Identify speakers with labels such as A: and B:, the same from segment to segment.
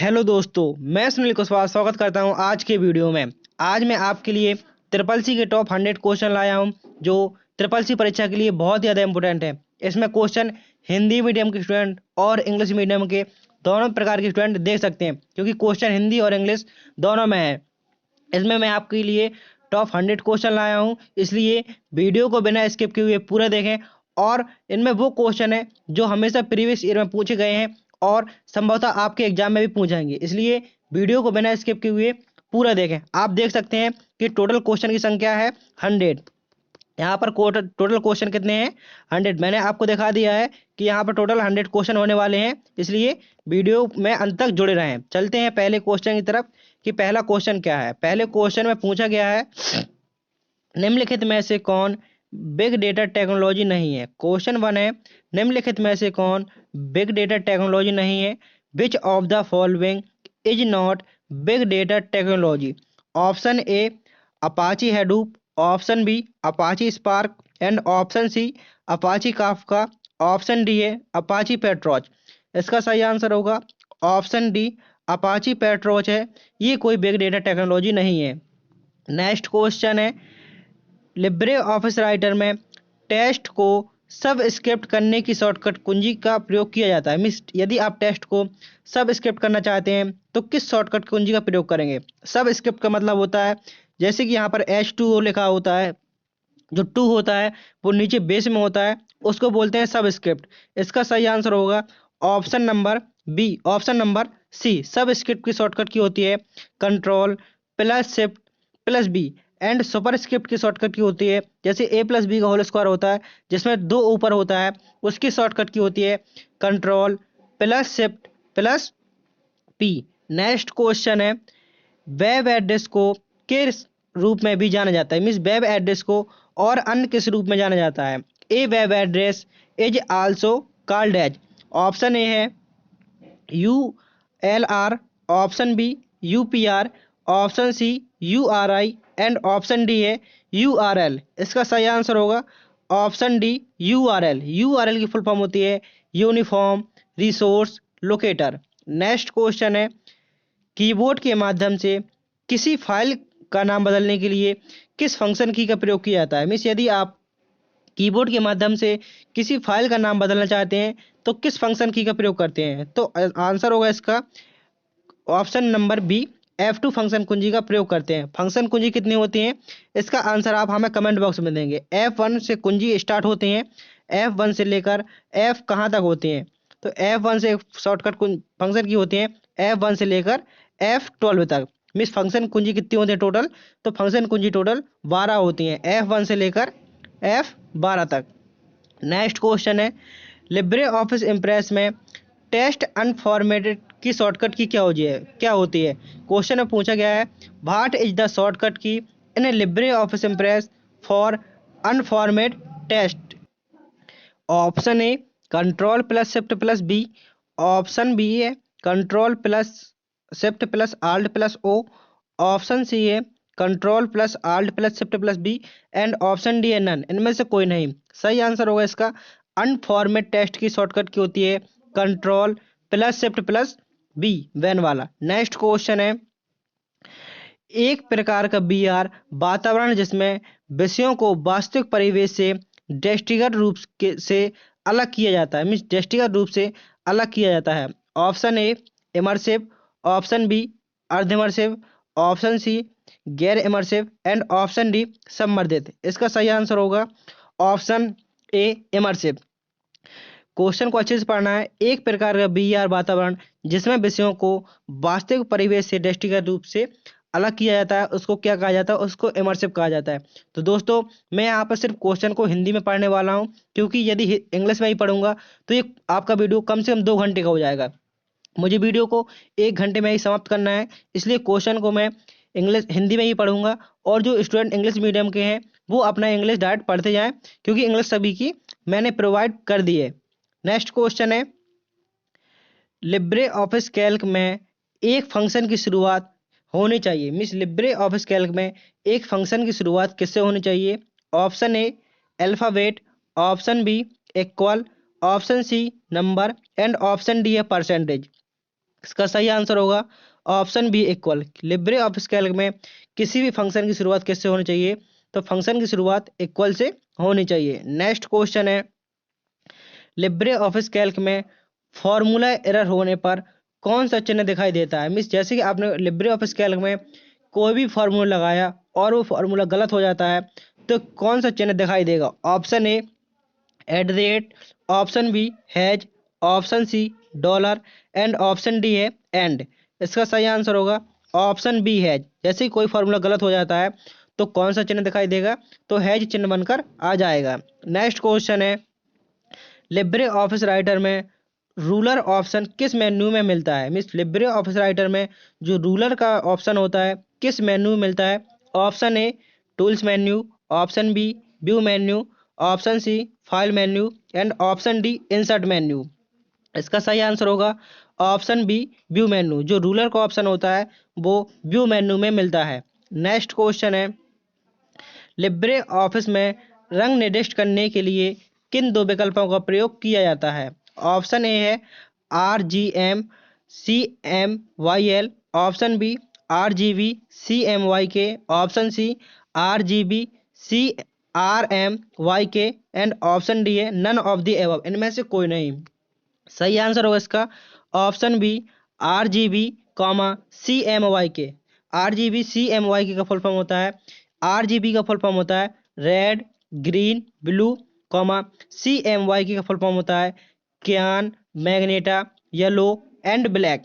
A: Hello दोस्तों, मैं सुनील कुशवाहा स्वागत करता हूं आज के वीडियो में। आज मैं आपके लिए ट्रिपल सी के टॉप 100 क्वेश्चन लाया हूं जो ट्रिपल सी परीक्षा के लिए बहुत ज़्यादा इंपॉर्टेंट है। इसमें क्वेश्चन हिंदी मीडियम के स्टूडेंट और इंग्लिश मीडियम के दोनों प्रकार के स्टूडेंट देख सकते हैं, क्योंकि क्वेश्चन हिंदी और इंग्लिश दोनों में है। इसमें मैं आपके लिए टॉप 100 क्वेश्चन लाया हूं, इसलिए वीडियो को बिना स्किप किए हुए पूरा देखें। और इनमें वो क्वेश्चन है जो हमेशा प्रीवियस ईयर में पूछे गए हैं और संभवतः आपके एग्जाम में भी पूछाएंगे, इसलिए वीडियो को बिना स्किप किए हुए पूरा देखें। आप देख सकते हैं कि टोटल क्वेश्चन की संख्या है 100। यहाँ पर टोटल क्वेश्चन कितने हैं? 100। मैंने आपको दिखा दिया है कि यहाँ पर टोटल 100 क्वेश्चन होने वाले हैं, इसलिए वीडियो में अंत तक जुड़े रहें। चलते हैं पहले क्वेश्चन की तरफ कि पहला क्वेश्चन क्या है। पहले क्वेश्चन में पूछा गया है, निम्नलिखित में से कौन बिग डेटा टेक्नोलॉजी नहीं है। क्वेश्चन 1 है, निम्नलिखित में से कौन बिग डेटा टेक्नोलॉजी नहीं है। Which of the following is not big data technology. Option A Apache Hadoop, option B Apache Spark and option C Apache Kafka, option D है अपाची पेट्रोच। इसका सही आंसर होगा ऑप्शन डी अपाची पेट्रोच है, ये कोई बिग डेटा टेक्नोलॉजी नहीं है। नेक्स्ट क्वेश्चन है, लिब्रे ऑफिस राइटर में टेस्ट को सब स्क्रिप्ट करने की शॉर्टकट कुंजी का प्रयोग किया जाता है। मीन्स यदि आप टेस्ट को सब स्क्रिप्ट करना चाहते हैं तो किस शॉर्टकट कुंजी का प्रयोग करेंगे। सब स्क्रिप्ट का मतलब होता है, जैसे कि यहाँ पर H2O लिखा होता है, जो 2 होता है वो नीचे बेस में होता है, उसको बोलते हैं सब स्क्रिप्ट। इसका सही आंसर होगा option number B, option number C. Subscript की शॉर्टकट की होती है control plus shift plus B. And superscript की शॉर्टकट की होती है, जैसे ए प्लस बी का होल स्क्वायर होता है जिसमें 2 ऊपर होता है, उसकी शॉर्टकट की होती है control plus shift plus P. Next question है, वेब एड्रेस को किस रूप में भी जाना जाता है। मीन्स वेब एड्रेस को और अन्य किस रूप में जाना जाता है। A web address is also called as. Option A है ULR, option B UPR, option C URI and option D है URL। इसका सही आंसर होगा ऑप्शन डी URL। URL की फुल फॉर्म होती है uniform resource locator. Next question है, keyboard के माध्यम से किसी फाइल का नाम बदलने के लिए किस फंक्शन की का प्रयोग किया जाता है। मीन्स यदि आप कीबोर्ड के माध्यम से किसी फाइल का नाम बदलना चाहते हैं तो किस फंक्शन की का प्रयोग करते हैं। तो आंसर होगा इसका option number B F2 function कुंजी का प्रयोग करते हैं। फंक्शन कुंजी कितनी होती हैं, इसका आंसर आप हमें कमेंट बॉक्स में देंगे। F1 से कुंजी स्टार्ट होते हैं, F1 से लेकर F कहाँ तक होते हैं। तो F1 से शॉर्टकट फंक्शन की होती है F1 से लेकर F12 तक। मीन्स फंक्शन कुंजी कितनी होती है टोटल, तो फंक्शन कुंजी टोटल 12 होती हैं, F1 से लेकर F12 तक। नेक्स्ट क्वेश्चन है, लिब्रे ऑफिस इम्प्रेस में टेस्ट अनफॉर्मेटेड की शॉर्टकट की क्या होती है। क्वेश्चन में पूछा गया है, what is the shortcut key in Libre office Impress for unformat text. Option A control plus shift plus B, option B है control plus shift plus alt plus O, option C है control plus alt plus shift plus B and option D है none. इनमें से कोई नहीं। सही answer होगा इसका अनफॉर्मेट टेस्ट की शॉर्टकट की होती है control plus shift plus B, वैन वाला। नेक्स्ट क्वेश्चन है, एक प्रकार का बीआर वातावरण जिसमें विषयों को वास्तविक परिवेश से दृष्टिगत रूप से अलग किया जाता है। मीन्स दृष्टिगत रूप से अलग किया जाता है। Option A immersive, option B अर्ध इमर्सिव, ऑप्शन सी गैर इमर्सिव एंड ऑप्शन डी संवर्धित। इसका सही आंसर होगा ऑप्शन ए इमर्सिव। क्वेश्चन को अच्छे से पढ़ना है। एक प्रकार का बीआर वातावरण जिसमें विषयों को वास्तविक परिवेश से दृष्टिगत रूप से अलग किया जाता है, उसको क्या कहा जाता है, उसको इमर्सिव कहा जाता है। तो दोस्तों, मैं यहाँ पर सिर्फ क्वेश्चन को हिंदी में पढ़ने वाला हूँ, क्योंकि यदि इंग्लिश में ही पढ़ूंगा तो ये आपका वीडियो कम से कम 2 घंटे का हो जाएगा। मुझे वीडियो को 1 घंटे में ही समाप्त करना है, इसलिए क्वेश्चन को मैं हिंदी में ही पढ़ूंगा। और जो स्टूडेंट इंग्लिश मीडियम के हैं वो अपना इंग्लिश डायरेक्ट पढ़ते जाएं, क्योंकि इंग्लिश सभी की मैंने प्रोवाइड कर दी है। नेक्स्ट क्वेश्चन है, लिब्रे ऑफिस कैल्क में एक फंक्शन की शुरुआत होनी चाहिए। मिस लिब्रे ऑफिस कैल्क में एक फंक्शन की शुरुआत किससे होनी चाहिए। Option A alphabet, option B equal, option C number and option D है परसेंटेज। इसका सही आंसर होगा option B equal. Libre office Calc में किसी भी फंक्शन की शुरुआत किससे होनी चाहिए, तो फंक्शन की शुरुआत इक्वल से होनी चाहिए। नेक्स्ट क्वेश्चन है, लिब्रे ऑफिस कैल्क में फॉर्मूला एरर होने पर कौन सा चिन्ह दिखाई देता है। मीन्स जैसे कि आपने लिब्रे ऑफिस कैल्क में कोई भी फॉर्मूला लगाया और वो फॉर्मूला गलत हो जाता है तो कौन सा चिन्ह दिखाई देगा। Option A @ option B hash, option C dollar and option D है एंड। इसका सही आंसर होगा ऑप्शन बी हैज। जैसे ही कोई फॉर्मूला गलत हो जाता है तो कौन सा चिन्ह दिखाई देगा, तो हैज चिन्ह बनकर आ जाएगा। नेक्स्ट क्वेश्चन है, लिब्रे ऑफिस राइटर में रूलर ऑप्शन किस मेन्यू में मिलता है। मीन्स लिब्रे ऑफिस राइटर में जो रूलर का ऑप्शन होता है किस मेन्यू में मिलता है। Option A tools menu, option B view menu, option C file menu and option D insert menu. इसका सही आंसर होगा ऑप्शन बी व्यू मेन्यू। जो रूलर का ऑप्शन होता है वो व्यू मेन्यू में मिलता है। नेक्स्ट क्वेश्चन है, लिब्रे ऑफिस में रंग निर्दिष्ट करने के लिए किन दो विकल्पों का प्रयोग किया जाता है। ऑप्शन ए है RGM CMYL, option B RGB CMYK, option C RGB CRMYK and option D है नन ऑफ द एबव। इनमें से कोई नहीं। सही आंसर होगा इसका option B RGB CMYK। RGB CMYK का फुल फॉर्म होता है, RGB का फुल फॉर्म होता है रेड ग्रीन ब्लू, CMYK का फुल फॉर्म होता है cyan magenta yellow and black.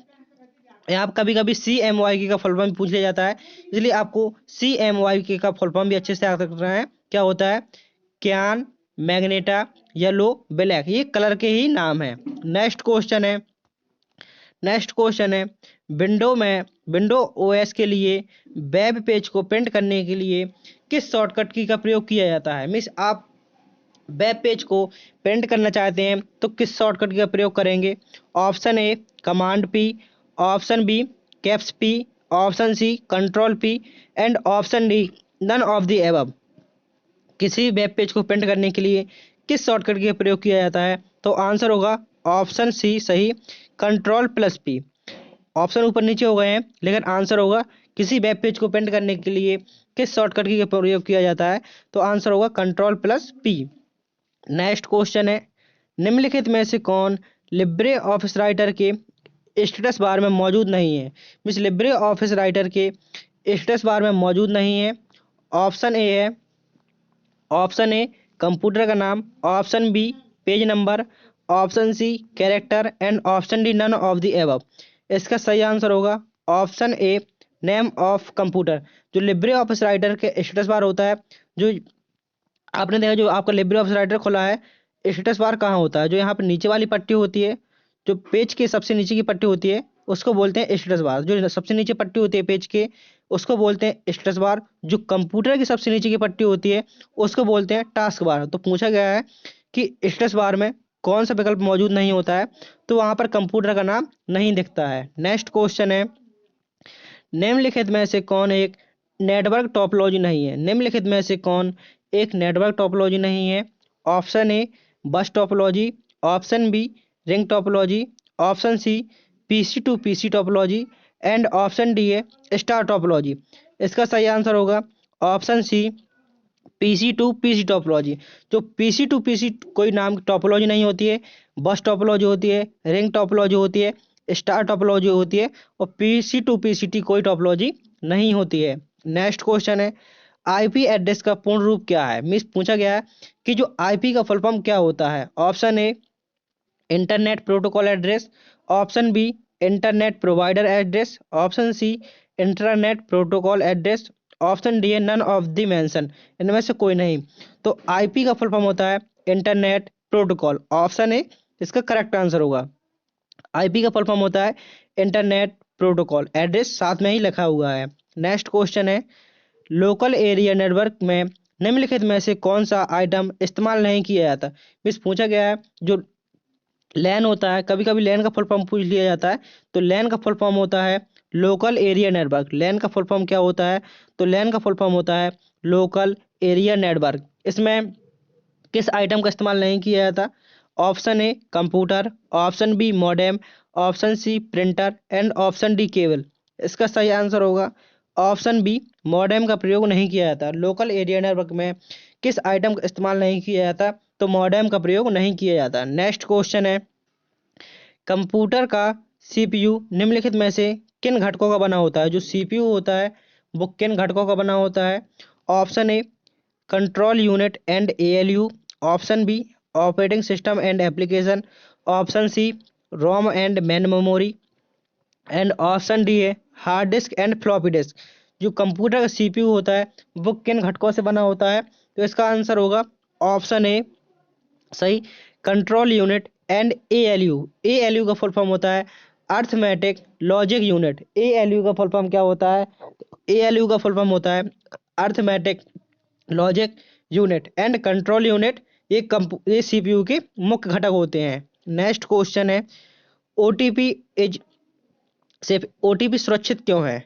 A: यहाँ कभी कभी CMYK का फुल फॉर्म पूछ लिया जाता है, इसलिए आपको CMYK का फुल फॉर्म भी अच्छे से याद रखना है। क्या होता है, क्यान मैग्नेटा येलो ब्लैक, ये कलर के ही नाम है। नेक्स्ट क्वेश्चन है, विंडो OS के लिए वेब पेज को प्रिंट करने के लिए किस शॉर्टकट की का प्रयोग किया जाता है। मीन्स आप वेब पेज को प्रिंट करना चाहते हैं तो किस शॉर्टकट का प्रयोग करेंगे। Option A command P, option B caps P, option C control P and option D none of the above. किसी वेब पेज को प्रिंट करने के लिए किस शॉर्टकट का प्रयोग किया जाता है, तो आंसर होगा ऑप्शन सी सही Ctrl+P। ऑप्शन ऊपर नीचे हो गए हैं लेकिन आंसर होगा किसी वेब पेज को प्रिंट करने के लिए किस शॉर्टकट का प्रयोग किया जाता है, तो आंसर होगा Ctrl+P। नेक्स्ट क्वेश्चन है, निम्नलिखित में से कौन लिब्रे ऑफिस राइटर के स्टेटस बार में मौजूद नहीं है। मीन्स लिब्रे ऑफिस राइटर के स्टेटस बार में मौजूद नहीं है। ऑप्शन ए है, ऑप्शन ए कंप्यूटर का नाम, option B page number, option C character and option D none of the above. इसका सही आंसर होगा option A name of computer. जो लिब्रे ऑफिस राइटर के स्टेटस बार होता है, जो आपने देखा जो आपका लिब्रे ऑफिस राइटर खुला है, स्टेटस बार कहाँ होता है, जो यहाँ पर नीचे वाली पट्टी होती है, जो पेज के सबसे नीचे की पट्टी होती है उसको बोलते हैं स्टेटस बार। जो सबसे नीचे पट्टी होती है पेज के उसको बोलते हैं स्टेटस बार। जो कंप्यूटर की सबसे नीचे की पट्टी होती है उसको बोलते हैं टास्क बार। तो पूछा गया है कि स्टेटस बार में कौन सा विकल्प मौजूद नहीं होता है, तो वहाँ पर कंप्यूटर का नाम नहीं दिखता है। नेक्स्ट क्वेश्चन है, निम्नलिखित में से कौन एक नेटवर्क टोपोलॉजी नहीं है। निम्नलिखित में से कौन एक नेटवर्क टोपोलॉजी नहीं है। Option A bus topology, option B ring topology, option C PC to PC topology and option D है स्टार टोपोलॉजी। इसका सही आंसर होगा option C PC to PC topology. जो PC टू PC कोई नाम की टोपोलॉजी नहीं होती है, बस टोपोलॉजी होती है, रिंग टोपोलॉजी होती है, स्टार टोपोलॉजी होती है और PC टू PCT कोई टोपोलॉजी नहीं होती है। नेक्स्ट क्वेश्चन है, IP एड्रेस का पूर्ण रूप क्या है। मिस पूछा गया है कि जो IP का फुल फॉर्म क्या होता है। Option A internet protocol address, option B internet provider address, option C internet protocol address, option D है नन ऑफ द मेंशन। इनमें से कोई नहीं। तो IP का फुल फॉर्म होता है इंटरनेट प्रोटोकॉल। ऑप्शन ए इसका करेक्ट आंसर होगा। IP का फुल फॉर्म होता है इंटरनेट प्रोटोकॉल, एड्रेस साथ में ही लिखा हुआ है। नेक्स्ट क्वेश्चन है, लोकल एरिया नेटवर्क में निम्नलिखित में से कौन सा आइटम इस्तेमाल नहीं किया जाता। मिस पूछा गया है जो लैन होता है, कभी कभी लैन का फुल फॉर्म पूछ लिया जाता है, तो लैन का फुल फॉर्म होता है लोकल एरिया नेटवर्क। लैन का फुल फॉर्म क्या होता है, तो लैन का फुल फॉर्म होता है लोकल एरिया नेटवर्क। इसमें किस आइटम का इस्तेमाल नहीं किया जाता। Option A computer, option B modem, option C printer and option D cable. इसका सही आंसर होगा ऑप्शन बी मॉडेम का प्रयोग नहीं किया जाता। लोकल एरिया नेटवर्क में किस आइटम का इस्तेमाल नहीं किया जाता? तो मॉडेम का प्रयोग नहीं किया जाता। नेक्स्ट क्वेश्चन है, कंप्यूटर का सीपीयू निम्नलिखित में से किन घटकों का बना होता है? जो सीपीयू होता है वो किन घटकों का बना होता है? Option A control unit and ALU, option B operating system and application, option C ROM and main memory and option D है hard disk and floppy disk. जो कंप्यूटर का सीपीयू होता है वो किन घटकों से बना होता है? तो इसका आंसर होगा ऑप्शन ए सही control unit and ALU. ALU का फुल फॉर्म होता है अर्थमेटिक लॉजिक यूनिट। एएलयू का फुल फॉर्म क्या होता है? एएलयू का फुल फॉर्म होता है arithmetic logic unit and control unit. ये सीपीयू के मुख्य घटक होते हैं। नेक्स्ट क्वेश्चन है, ओटीपी इज सिर्फ ओटीपी सुरक्षित क्यों है?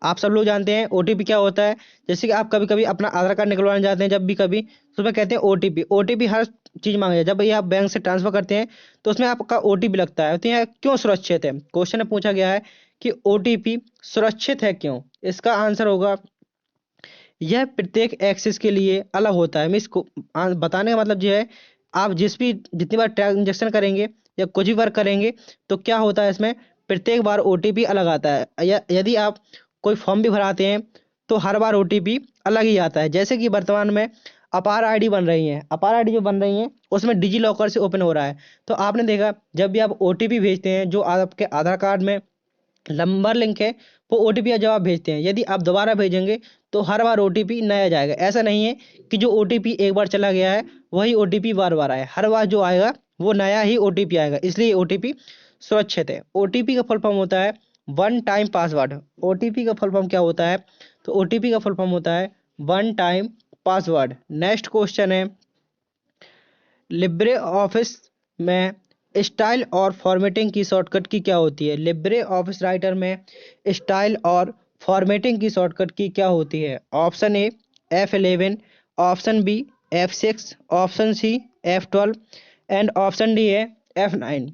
A: आप सब लोग जानते हैं ओटीपी क्या होता है। जैसे कि आप कभी कभी अपना आधार कार्ड निकलवाने जाते हैं, जब भी कभी तो उसमें कहते हैं ओटीपी। ओटीपी हर चीज मांगे जब ये आप बैंक से ट्रांसफर करते हैं तो उसमें आपका ओटीपी लगता है। तो यह क्यों सुरक्षित है? क्वेश्चन में पूछा गया है कि ओटीपी सुरक्षित है क्यों? इसका आंसर होगा यह प्रत्येक एक्सेस के लिए अलग होता है। मिस को बताने का मतलब यह है आप जितनी बार ट्रांजेक्शन करेंगे या कुछ भी वर्क करेंगे तो क्या होता है इसमें प्रत्येक बार ओटीपी अलग आता है। यदि आप कोई फॉर्म भी भराते हैं तो हर बार ओटीपी अलग ही आता है। जैसे कि वर्तमान में अपार आईडी बन रही है, अपार आईडी जो बन रही है उसमें डिजी लॉकर से ओपन हो रहा है। तो आपने देखा जब भी आप ओटीपी भेजते हैं जो आपके आधार कार्ड में नंबर लिंक है वो ओटीपी का जवाब भेजते हैं। यदि आप दोबारा भेजेंगे तो हर बार ओटीपी नया जाएगा। ऐसा नहीं है कि जो ओटीपी एक बार चला गया है वही ओटीपी बार बार आए। हर बार जो आएगा वो नया ही ओटीपी आएगा, इसलिए ओटीपी सुरक्षित है। ओटीपी का फुल फॉर्म होता है वन टाइम पासवर्ड। ओटीपी का फुल फॉर्म क्या होता है? तो ओटीपी का फुल फॉर्म होता है one time password. Next question है, लिब्रे ऑफिस में स्टाइल और फॉर्मेटिंग की शॉर्टकट की क्या होती है? लिब्रे ऑफिस राइटर में स्टाइल और फॉर्मेटिंग की शॉर्टकट की क्या होती है? Option A F11, option B F6, option C F12 and option D है F9।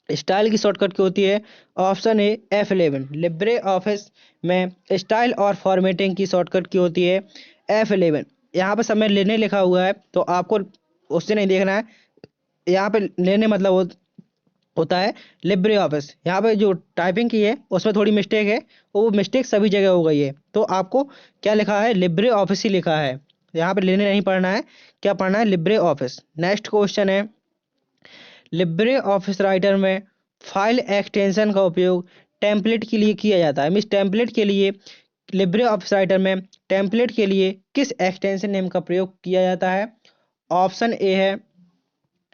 A: स्टाइल की शॉर्टकट की होती है option A F11। Libre office में स्टाइल और फॉर्मेटिंग की शॉर्टकट की होती है F11। यहाँ पर समय लेने लिखा हुआ है तो आपको उससे नहीं देखना है। यहाँ पे लेने मतलब होता है लिब्रे ऑफिस। यहाँ पे जो टाइपिंग की है उसमें थोड़ी मिस्टेक है, वो मिस्टेक सभी जगह हो गई है। तो आपको क्या लिखा है? लिब्रे ऑफिस ही लिखा है। यहाँ पे लेने नहीं पढ़ना है, क्या पढ़ना है? Libre office. नेक्स्ट क्वेश्चन है, लिब्रे ऑफिस राइटर में फाइल एक्सटेंशन का उपयोग टेम्पलेट के लिए किया जाता है। मीन्स टेम्पलेट के लिए लिब्रे ऑफिस राइटर में टेम्पलेट के लिए किस एक्सटेंशन नेम का प्रयोग किया जाता है? ऑप्शन ए है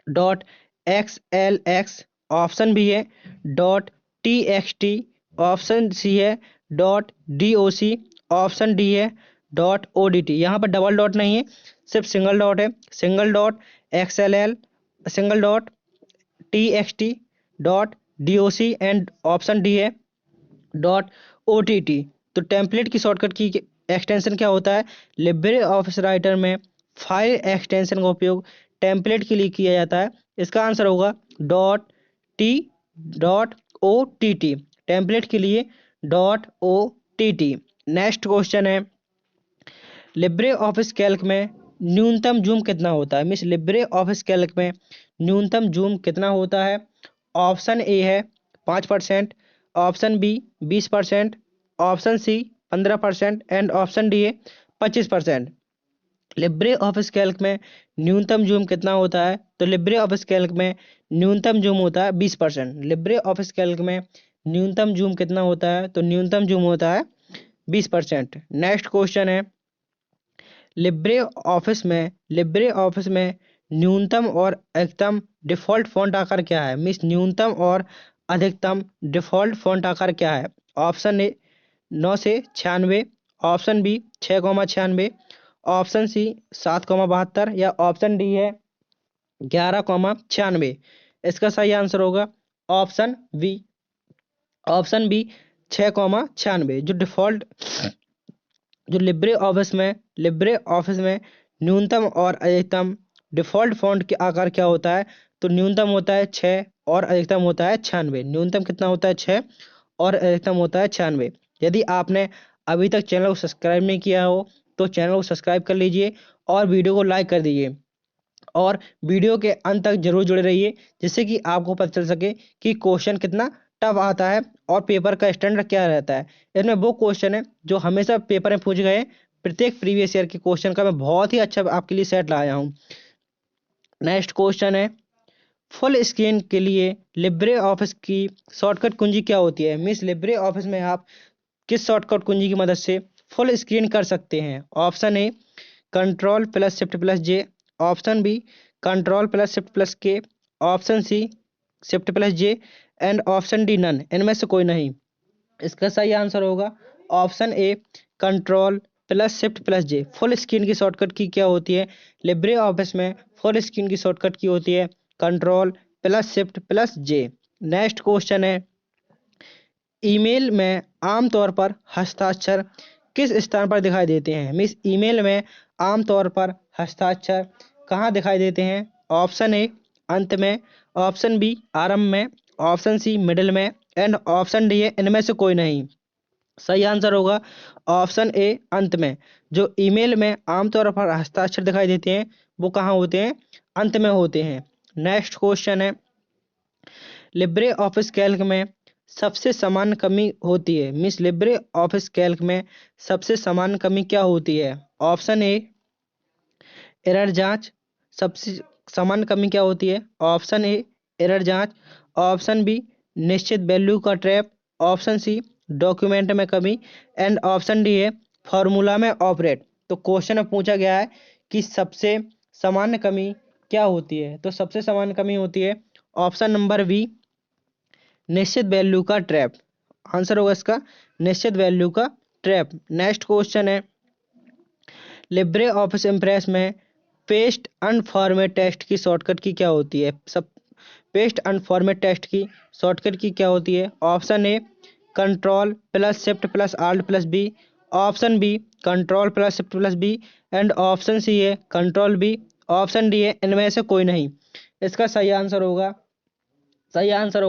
A: डॉट XLX, ऑप्शन बी है डॉट TXT, ऑप्शन सी है डॉट DOC, ऑप्शन डी है डॉट ODT। यहाँ पर डबल डॉट नहीं है, सिर्फ सिंगल डॉट है। Single dot XLL, single dot TXT, dot DOC and option D है डॉट OTT। तो टेम्पलेट की शॉर्टकट की एक्सटेंशन क्या होता है? लिब्रे ऑफिस राइटर में फाइल एक्सटेंशन का उपयोग टेम्पलेट के लिए किया जाता है। इसका आंसर होगा .OTT। टेम्पलेट के लिए .OTT। नेक्स्ट क्वेश्चन है, लिब्रे ऑफिस कैल्क में न्यूनतम जूम कितना होता है? मिस लिब्रे ऑफिस कैल्क में न्यूनतम जूम कितना होता है? ऑप्शन ए है 5%, option B 20%, option C 15% and option D है 25%। लिब्रे ऑफिस कैल्क में न्यूनतम जूम कितना होता है? तो लिब्रे ऑफिस कैल्क में न्यूनतम जूम होता है 20%। लिब्रे ऑफिस कैल्क में न्यूनतम जूम कितना होता है? तो न्यूनतम जूम होता है 20%। नेक्स्ट क्वेश्चन है, लिब्रे ऑफिस में न्यूनतम और अधिकतम डिफ़ॉल्ट फ़ॉन्ट आकार क्या है? मीन्स न्यूनतम और अधिकतम डिफ़ॉल्ट फ़ॉन्ट आकार क्या है? ऑप्शन ए 9 से 96, ऑप्शन बी 6,96, ऑप्शन सी 7,72 या ऑप्शन डी है 11,96। इसका सही आंसर होगा ऑप्शन बी 6,96। जो लिब्रे ऑफिस में न्यूनतम और अधिकतम डिफ़ॉल्ट फ़ॉन्ट के आकार क्या होता है? तो न्यूनतम होता है 6 और अधिकतम होता है 96। न्यूनतम कितना होता है 6 और अधिकतम होता है 96। यदि आपने अभी तक चैनल को सब्सक्राइब नहीं किया हो तो चैनल को सब्सक्राइब कर लीजिए और वीडियो को लाइक कर दीजिए और वीडियो के अंत तक जरूर जुड़े रहिए, जिससे कि आपको पता चल सके कि क्वेश्चन कितना टफ आता है और पेपर का स्टैंडर्ड क्या रहता है। इसमें वो क्वेश्चन है जो हमेशा पेपर में पूछे गए प्रत्येक प्रीवियस ईयर के क्वेश्चन का मैं बहुत ही अच्छा आपके लिए सेट लाया हूँ। नेक्स्ट क्वेश्चन है, फुल स्क्रीन के लिए लिब्रे ऑफिस की शॉर्टकट कुंजी क्या होती है। मिस लिब्रे ऑफिस में आप किस शॉर्टकट कुंजी की मदद से फुल स्क्रीन कर सकते हैं। Option A control plus shift plus J, option B control plus shift plus K, option C shift plus J and option D none. इनमें से कोई नहीं। इसका सही आंसर होगा option A control plus shift plus J. Full screen की shortcut key क्या होती है लिब्रे ऑफिस में, फुल स्क्रीन की शॉर्टकट की होती है control plus shift plus J. Next question है, ईमेल में आमतौर पर हस्ताक्षर किस स्थान पर दिखाई देते हैं। मिस ईमेल में आमतौर पर हस्ताक्षर कहाँ दिखाई देते हैं। ऑप्शन ए अंत में, ऑप्शन बी आरंभ में, ऑप्शन सी मिडिल में एंड ऑप्शन डी है इनमें से कोई नहीं। सही आंसर होगा ऑप्शन ए अंत में। जो ईमेल में आमतौर पर हस्ताक्षर दिखाई देते हैं वो कहाँ होते हैं, अंत में होते हैं। नेक्स्ट क्वेश्चन है, लिब्रे ऑफिस कैल्क में सबसे सामान्य कमी होती है। मिस लिब्रे ऑफिस कैल्क में सबसे सामान्य कमी क्या होती है। ऑप्शन ए एरर जांच, सबसे सामान्य कमी क्या होती है। ऑप्शन ए एरर जांच, ऑप्शन बी निश्चित वैल्यू का ट्रैप, ऑप्शन सी डॉक्यूमेंट में कमी एंड ऑप्शन डी है फॉर्मूला में ऑपरेट। तो क्वेश्चन में पूछा गया है कि सबसे सामान्य कमी क्या होती है, तो सबसे सामान्य कमी होती है ऑप्शन नंबर बी निश्चित वैल्यू का ट्रैप। आंसर होगा इसका निश्चित वैल्यू का ट्रैप। नेक्स्ट क्वेश्चन है, लिब्रे ऑफिस इम्प्रेस में पेस्ट एंड फॉर्मेट टेक्स्ट की शॉर्टकट की क्या होती है। सब पेस्ट एंड फॉर्मेट टेक्स्ट की शॉर्टकट की क्या होती है। Option A control plus shift plus alt plus B, option B control plus shift plus B and option C है कंट्रोल बी, ऑप्शन डी है इनमें से कोई नहीं। इसका सही आंसर होगा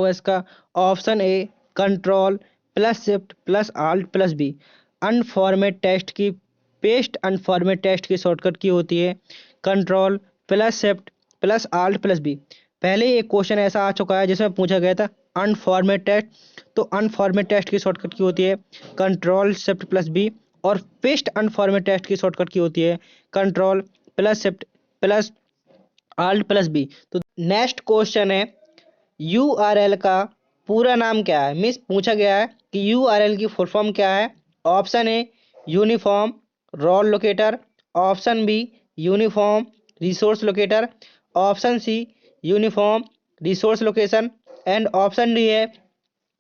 A: इसका option A control plus shift plus alt plus B. Unformat text की पेस्ट अनफॉर्मेट टेक्स्ट की शॉर्टकट की होती है control plus shift plus alt plus B. पहले एक क्वेश्चन ऐसा आ चुका है जिसमें पूछा गया था अनफॉर्मेट टेक्स्ट, तो अनफॉर्मेट टेक्स्ट की शॉर्टकट की होती है कंट्रोल शिफ्ट प्लस बी और पेस्ट अनफॉर्मेट टेक्स्ट की शॉर्टकट की होती है control plus shift plus alt plus B. तो नेक्स्ट क्वेश्चन है, यूआरएल का पूरा नाम क्या है। मिस पूछा गया है कि यूआरएल की फुल फॉर्म क्या है। Option A uniform role locator, option B uniform resource locator, option C uniform resource location and option D है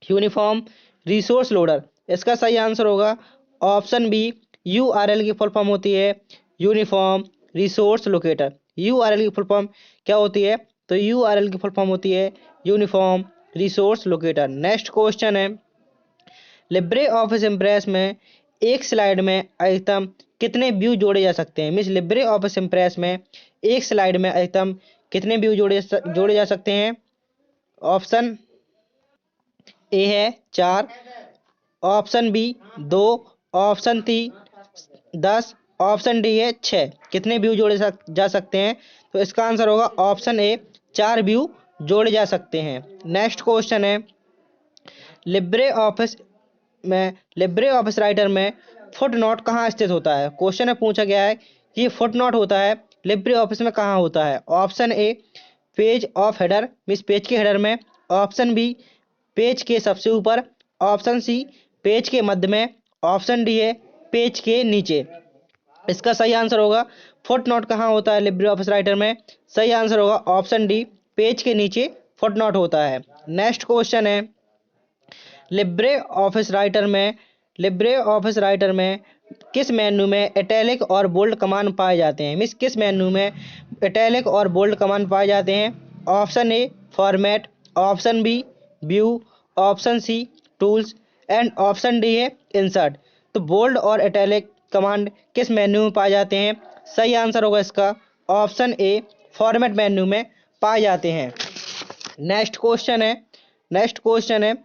A: यूनिफॉर्म रिसोर्स लोडर। इसका सही आंसर होगा ऑप्शन बी यूआरएल की फुल फॉर्म होती है यूनिफॉर्म रिसोर्स लोकेटर। यूआरएल की full form क्या होती है, तो यूआरएल की फुल फॉर्म होती है uniform resource locator. Next question है, लिब्रे ऑफिस इम्प्रेस में एक स्लाइड में अधिकतम कितने व्यू जोड़े जा सकते हैं। मिस लिब्रे ऑफिस इम्प्रेस में एक स्लाइड में अधिकतम कितने व्यू जोड़े जा सकते हैं। ऑप्शन ए है 4, option B 2, option C 10, option D है 6। कितने व्यू जा सकते हैं, तो इसका आंसर होगा ऑप्शन ए 4 व्यू जोड़े जा सकते हैं। नेक्स्ट क्वेश्चन है, लिब्रे ऑफिस राइटर में फुट नोट कहाँ स्थित होता है। क्वेश्चन में पूछा गया है कि फुट नोट होता है लिब्रे ऑफिस में कहाँ होता है। Option A page of header, miss page के हेडर में, ऑप्शन बी पेज के सबसे ऊपर, ऑप्शन सी पेज के मध्य में, ऑप्शन डी है पेज के नीचे। इसका सही आंसर होगा फुट नोट कहाँ होता है लिब्रे ऑफिस राइटर में, सही आंसर होगा ऑप्शन डी पेज के नीचे फुट नोट होता है। नेक्स्ट क्वेश्चन है, लिब्रे ऑफिस राइटर में किस मेन्यू में इटैलिक और बोल्ड कमांड पाए जाते हैं। मिस किस मेन्यू में इटैलिक और बोल्ड कमांड पाए जाते हैं। Option A format, option B view, option C tools and option D है इंसर्ट। तो बोल्ड और इटैलिक कमांड किस मेन्यू में पाए जाते हैं, सही आंसर होगा इसका ऑप्शन ए फॉर्मेट मेन्यू में पाए जाते हैं। नेक्स्ट क्वेश्चन है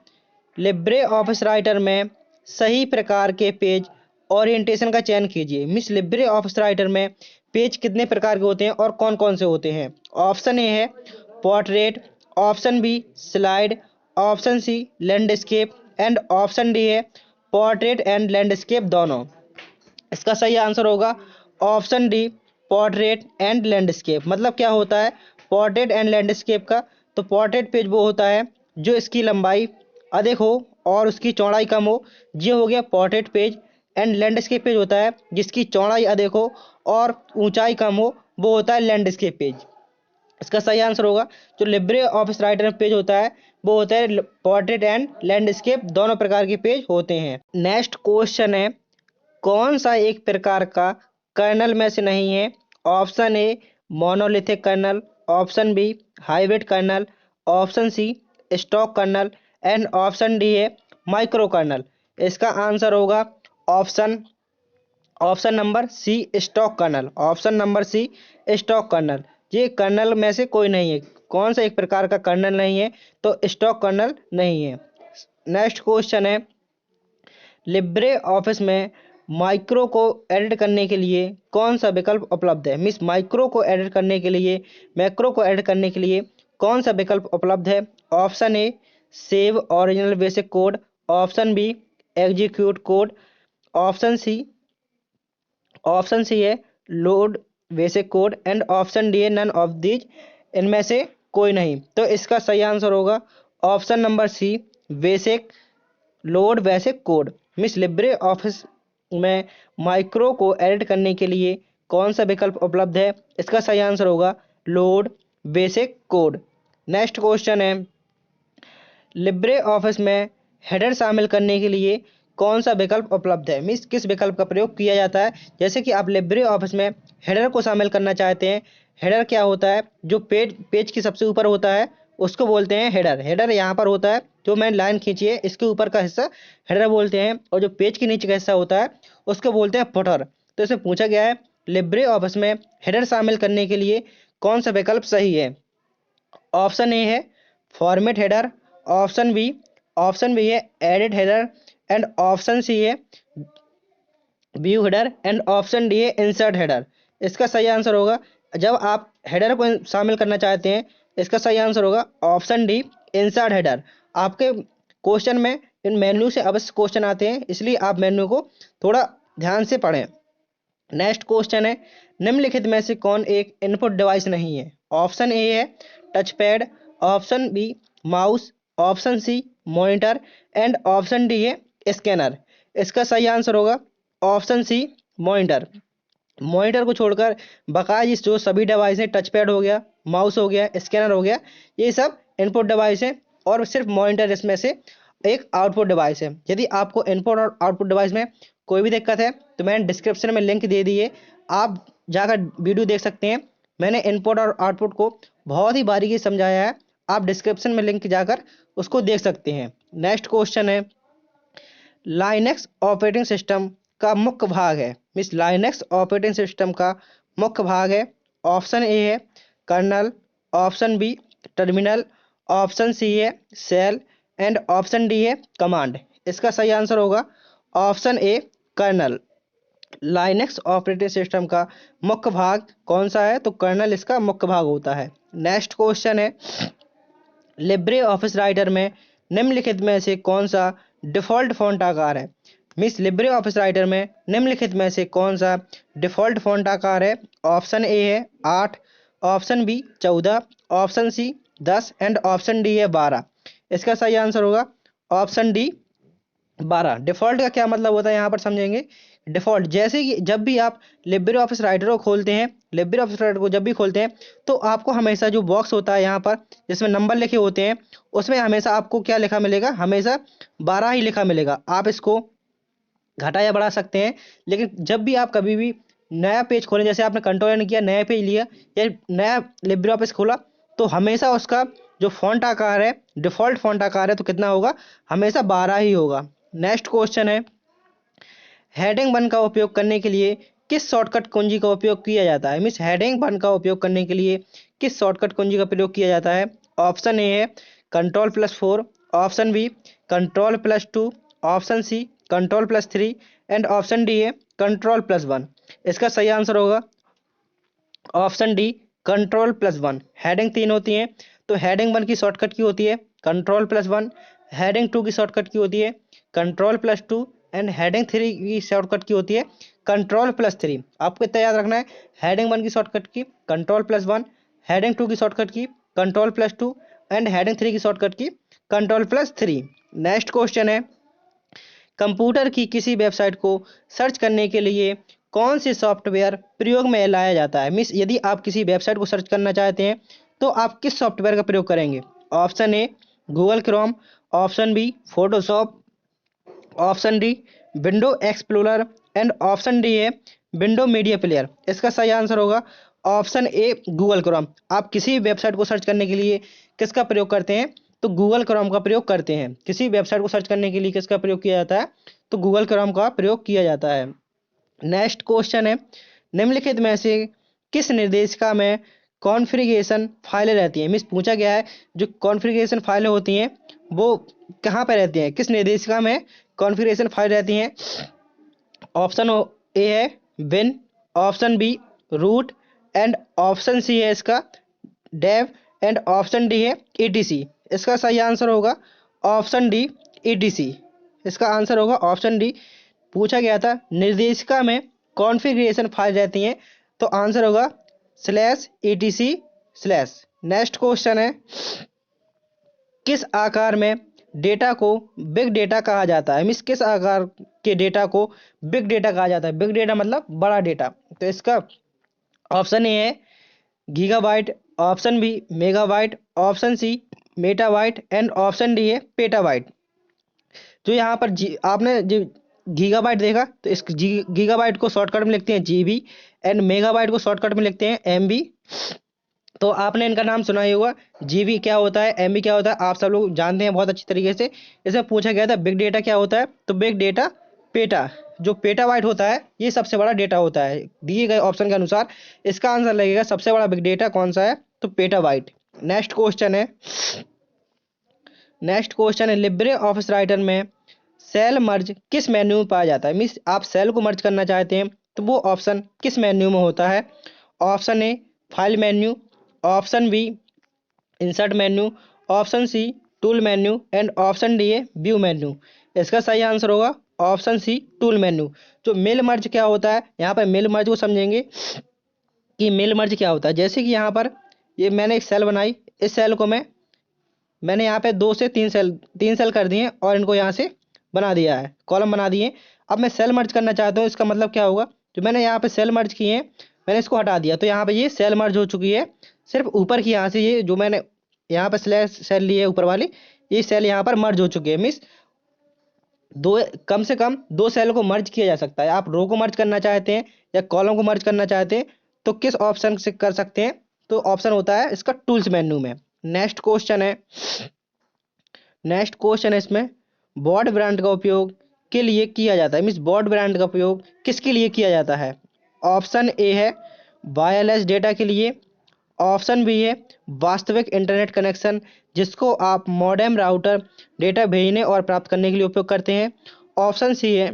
A: लिब्रे ऑफिस राइटर में सही प्रकार के पेज ओरिएंटेशन का चयन कीजिए। मिस लिब्रे ऑफिस राइटर में पेज कितने प्रकार के होते हैं और कौन कौन से होते हैं? ऑप्शन ए है portrait, option B slide, option C landscape and option D है पोर्ट्रेट एंड लैंडस्केप दोनों। इसका सही आंसर होगा option D portrait and landscape. मतलब क्या होता है पोर्ट्रेट एंड लैंडस्केप का? तो पोर्ट्रेट पेज वो होता है जो इसकी लंबाई अधिक हो और उसकी चौड़ाई कम हो, ये हो गया portrait page. And landscape page होता है जिसकी चौड़ाई अधिक हो और ऊंचाई कम हो, वो होता है लैंडस्केप पेज। इसका सही आंसर होगा जो लिब्रे ऑफिस राइटर पेज होता है वो होता है पोर्ट्रेट एंड लैंडस्केप, दोनों प्रकार के पेज होते हैं। नेक्स्ट क्वेश्चन है कौन सा एक प्रकार का कर्नल में से नहीं है? Option A monolithic kernel, option B hybrid kernel, option C stock kernel and option D है माइक्रो कर्नल। इसका आंसर होगा option option number C stock kernel. Option number C stock kernel. ये कर्नल में से कोई नहीं है। कौन सा एक प्रकार का कर्नल नहीं है? तो स्टॉक कर्नल नहीं है। नेक्स्ट क्वेश्चन है लिब्रे ऑफिस में माइक्रो को एडिट करने के लिए कौन सा विकल्प उपलब्ध है? मिस माइक्रो को एडिट करने के लिए, मैक्रो को एडिट करने के लिए कौन सा विकल्प उपलब्ध है? Option A save original basic code, option B execute code, option C है load basic code and option D है नन ऑफ दीज, इनमें से कोई नहीं। तो इसका सही आंसर होगा option number C basic load basic code. मिस लिब्रे ऑफिस में माइक्रो को एडिट करने के लिए कौन सा विकल्प उपलब्ध है? इसका सही आंसर होगा load basic code. Next question है लिब्रे ऑफिस में हेडर शामिल करने के लिए कौन सा विकल्प उपलब्ध है? मीन्स किस विकल्प का प्रयोग किया जाता है? जैसे कि आप लिब्रे ऑफिस में हेडर को शामिल करना चाहते हैं। हेडर क्या होता है? जो पेज की सबसे ऊपर होता है उसको बोलते हैं हेडर। हेडर यहाँ पर होता है, जो मैंने लाइन खींची है इसके ऊपर का हिस्सा हेडर बोलते हैं, और जो पेज के नीचे का हिस्सा होता है उसको बोलते हैं फुटर। तो इसे पूछा गया है लिब्रे ऑफिस में हेडर शामिल करने के लिए कौन सा विकल्प सही है? ऑप्शन ए है फॉर्मेट हेडर, ऑप्शन बी है edit header and option C है view header and option D है इंसर्ट हेडर। इसका सही आंसर होगा जब आप हेडर को शामिल करना चाहते हैं, इसका सही आंसर होगा ऑप्शन डी इंसर्ट हेडर। आपके क्वेश्चन में इन मेन्यू से अवश्य क्वेश्चन आते हैं, इसलिए आप मेन्यू को थोड़ा ध्यान से पढ़ें। नेक्स्ट क्वेश्चन है निम्नलिखित में से कौन एक इनपुट डिवाइस नहीं है? ऑप्शन ए है touch pad, option B mouse, option C monitor and option D है स्कैनर। इसका सही आंसर होगा ऑप्शन सी मॉनिटर। मॉनिटर को छोड़कर बकाया जो सभी डिवाइस हैं, टच पैड हो गया, माउस हो गया, स्कैनर हो गया, ये सब इनपुट डिवाइस है और सिर्फ मॉनिटर इसमें से एक आउटपुट डिवाइस है। यदि आपको इनपुट और आउटपुट डिवाइस में कोई भी दिक्कत है तो मैंने डिस्क्रिप्शन में लिंक दे दिए, आप जाकर वीडियो देख सकते हैं। मैंने इनपुट और आउटपुट को बहुत ही बारीकी से समझाया है, आप डिस्क्रिप्शन में लिंक जाकर उसको देख सकते हैं। नेक्स्ट क्वेश्चन है लाइनक्स ऑपरेटिंग सिस्टम का मुख्य भाग है? मिस लाइनक्स ऑपरेटिंग सिस्टम का मुख्य भाग है। ऑप्शन ए है kernel, option B terminal, option C है सेल एंड ऑप्शन डी है कमांड। इसका सही आंसर होगा option A kernel. Linux operating system का मुख्य भाग कौन सा है? तो कर्नल इसका मुख्य भाग होता है। नेक्स्ट क्वेश्चन है लिब्रे ऑफिस राइटर में निम्नलिखित में से कौन सा डिफॉल्ट फॉन्ट आकार है? मिस लिब्रे ऑफिस राइटर में निम्नलिखित में से कौन सा डिफॉल्ट फॉन्ट आकार है? ऑप्शन ए है 8, option B 14, option C 10 and option D है 12। इसका सही आंसर होगा ऑप्शन डी 12। डिफॉल्ट का क्या मतलब होता है यहाँ पर समझेंगे। डिफॉल्ट जैसे कि जब भी आप लिब्रे ऑफिस राइटर को खोलते हैं, लिब्रे ऑफिस राइटर को जब भी खोलते हैं तो आपको हमेशा जो बॉक्स होता है यहाँ पर जिसमें नंबर लिखे होते हैं उसमें हमेशा आपको क्या लिखा मिलेगा? हमेशा 12 ही लिखा मिलेगा। आप इसको घटा या बढ़ा सकते हैं, लेकिन जब भी आप कभी भी नया पेज खोलें, जैसे आपने कंट्रोल किया, नया पेज लिया या नया लिब्रे ऑफिस खोला, तो हमेशा उसका जो फॉन्ट आकार है, डिफॉल्ट फॉन्ट आकार है, तो कितना होगा? हमेशा 12 ही होगा। नेक्स्ट क्वेश्चन है हेडिंग 1 का उपयोग करने के लिए किस शॉर्टकट कुंजी का उपयोग किया जाता है? मीन्स हेडिंग 1 का उपयोग करने के लिए किस शॉर्टकट कुंजी का प्रयोग किया जाता है? ऑप्शन ए है Ctrl+4, option B Ctrl+2, option C Ctrl+3 and option D है Ctrl+1। इसका सही आंसर होगा ऑप्शन डी Ctrl+1। हेडिंग 3 होती है, तो हेडिंग 1 की शॉर्टकट की होती है Ctrl+1, हेडिंग 2 की शॉर्टकट की होती है Ctrl+2 एंड हेडिंग 3 की शॉर्टकट की होती है Ctrl+3। आपको इतना याद रखना है, हेडिंग 1 की शॉर्टकट की Ctrl+1, हेडिंग 2 की शॉर्टकट की Ctrl+2 एंड हेडिंग 3 की शॉर्टकट की Ctrl+3। नेक्स्ट क्वेश्चन है, कंप्यूटर की किसी वेबसाइट को सर्च करने के लिए कौन से सॉफ्टवेयर प्रयोग में लाया जाता है। मीन्स यदि आप किसी वेबसाइट को सर्च करना चाहते हैं तो आप किस सॉफ्टवेयर का प्रयोग करेंगे। Option A Google Chrome, option B Photoshop, option D window explorer and option D है विंडो मीडिया प्लेयर। इसका सही आंसर होगा ऑप्शन ए गूगल क्रोम। आप किसी वेबसाइट को सर्च करने के लिए किसका प्रयोग करते हैं, तो गूगल क्रोम का प्रयोग करते हैं। किसी वेबसाइट को सर्च करने के लिए किसका प्रयोग किया जाता है, तो गूगल क्रोम का प्रयोग किया जाता है। नेक्स्ट क्वेश्चन है, निम्नलिखित में से किस निर्देशिका में कॉन्फ़िगरेशन फाइलें रहती हैं। मीन्स पूछा गया है जो कॉन्फ़िगरेशन फाइलें होती हैं वो कहाँ पर रहती हैं, किस निर्देशिका में कॉन्फ़िगरेशन फाइल रहती हैं। ऑप्शन ए है win, option B root and option C है इसका डेव एंड ऑप्शन डी है ईटीसी। इसका सही आंसर होगा ऑप्शन डी ईटीसी। इसका आंसर होगा ऑप्शन डी। पूछा गया था निर्देशिका में कॉन्फ़िगरेशन फाइल रहती हैं, तो आंसर होगा /etc/। नेक्स्ट क्वेश्चन है, किस आकार में डेटा को बिग डेटा कहा जाता है। मीन्स किस आकार के डेटा को बिग डेटा कहा जाता है। बिग डेटा मतलब बड़ा डेटा। तो इसका ऑप्शन ए है gigabyte, option B megabyte, option C metabyte and option D है पेटाबाइट। जो यहाँ पर आपने जो गीगाबाइट देखा, तो इस गीगाबाइट को शॉर्टकट में लिखते हैं जीबी एंड मेगाबाइट को शॉर्टकट में लिखते हैं एमबी। तो आपने इनका नाम सुना ही होगा, जीबी क्या होता है, एमबी क्या होता है, आप सब लोग जानते हैं बहुत अच्छी तरीके से। इसमें पूछा गया था बिग डेटा क्या होता है, तो बिग डेटा पेटा, जो पेटाबाइट होता है ये सबसे बड़ा डेटा होता है दिए गए ऑप्शन के अनुसार। इसका आंसर लगेगा सबसे बड़ा बिग डेटा कौन सा है, तो पेटाबाइट। नेक्स्ट क्वेश्चन है लिब्रे ऑफिस राइटर में सेल मर्ज किस मेन्यू में पाया जाता है। मीन्स आप सेल को मर्ज करना चाहते हैं तो वो ऑप्शन किस मेन्यू में होता है। Option A file menu, option B insert menu, option C tool menu and option D है व्यू मेन्यू। इसका सही आंसर होगा ऑप्शन सी टूल मेन्यू। जो मेल मर्ज क्या होता है, यहाँ पर मेल मर्ज को समझेंगे कि मेल मर्ज क्या होता है। जैसे कि यहाँ पर ये मैंने एक सेल बनाई, इस सेल को मैंने यहाँ पे 2 से 3 सेल कर दिए और इनको यहाँ से बना दिया है, कॉलम बना दिए। अब मैं सेल मर्ज करना चाहता हूँ, इसका मतलब क्या होगा, जो मैंने यहाँ पे सेल मर्ज किए हैं मैंने इसको हटा दिया, तो यहाँ पे ये सेल मर्ज हो चुकी है। सिर्फ ऊपर की यहाँ से ये जो मैंने यहाँ पे स्लैश सेल ली है ऊपर वाली, ये सेल यहाँ पर मर्ज हो चुकी है। मीन्स कम से कम 2 सेल को मर्ज किया जा सकता है। आप रो को मर्ज करना चाहते हैं या कॉलम को मर्ज करना चाहते हैं तो किस ऑप्शन से कर सकते हैं, तो ऑप्शन होता है इसका टूल्स मेन्यू में। नेक्स्ट क्वेश्चन है इसमें बॉड ब्रांड का उपयोग के लिए किया जाता है। मीन्स बॉड ब्रांड का उपयोग किसके लिए किया जाता है। ऑप्शन ए है वायरलेस डेटा के लिए, ऑप्शन बी है वास्तविक इंटरनेट कनेक्शन जिसको आप मॉडेम राउटर डेटा भेजने और प्राप्त करने के लिए उपयोग करते हैं, ऑप्शन सी है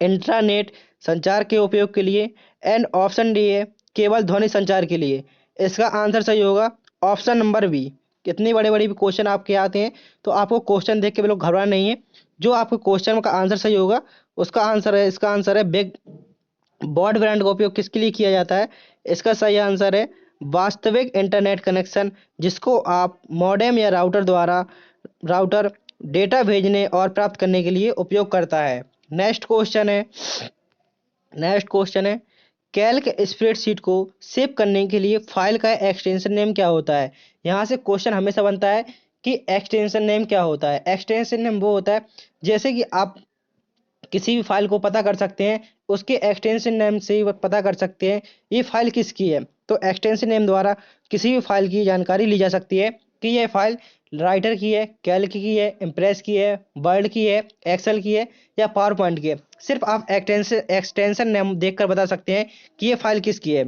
A: इंट्रानेट संचार के उपयोग के लिए एंड ऑप्शन डी है केवल ध्वनि संचार के लिए। इसका आंसर सही होगा ऑप्शन नंबर बी। कितनी बड़े बड़े क्वेश्चन आपके आते हैं तो आपको क्वेश्चन देख के भी लोग घबराना नहीं है। जो आपके क्वेश्चन का आंसर सही होगा उसका आंसर है, इसका आंसर है बिग बॉड ब्रांड का उपयोग किसके लिए किया जाता है। इसका सही आंसर है वास्तविक इंटरनेट कनेक्शन जिसको आप मॉडेम या राउटर डेटा भेजने और प्राप्त करने के लिए उपयोग करता है। नेक्स्ट क्वेश्चन है कैल्क स्प्रेडशीट को सेव करने के लिए फाइल का एक्सटेंशन नेम क्या होता है। यहाँ से क्वेश्चन हमेशा बनता है कि एक्सटेंशन नेम क्या होता है। एक्सटेंशन नेम वो होता है जैसे कि आप किसी भी फाइल को पता कर सकते हैं उसके एक्सटेंशन नेम से ही पता कर सकते हैं ये फाइल किसकी है। तो एक्सटेंशन नेम द्वारा किसी भी फाइल की जानकारी ली जा सकती है कि यह फाइल राइटर की है, कैल्क की है, इम्प्रेस की है, वर्ड की है, एक्सेल की है या पावर पॉइंट की है। सिर्फ आप एक्सटेंशन नेम देखकर बता सकते हैं कि ये फाइल किसकी है।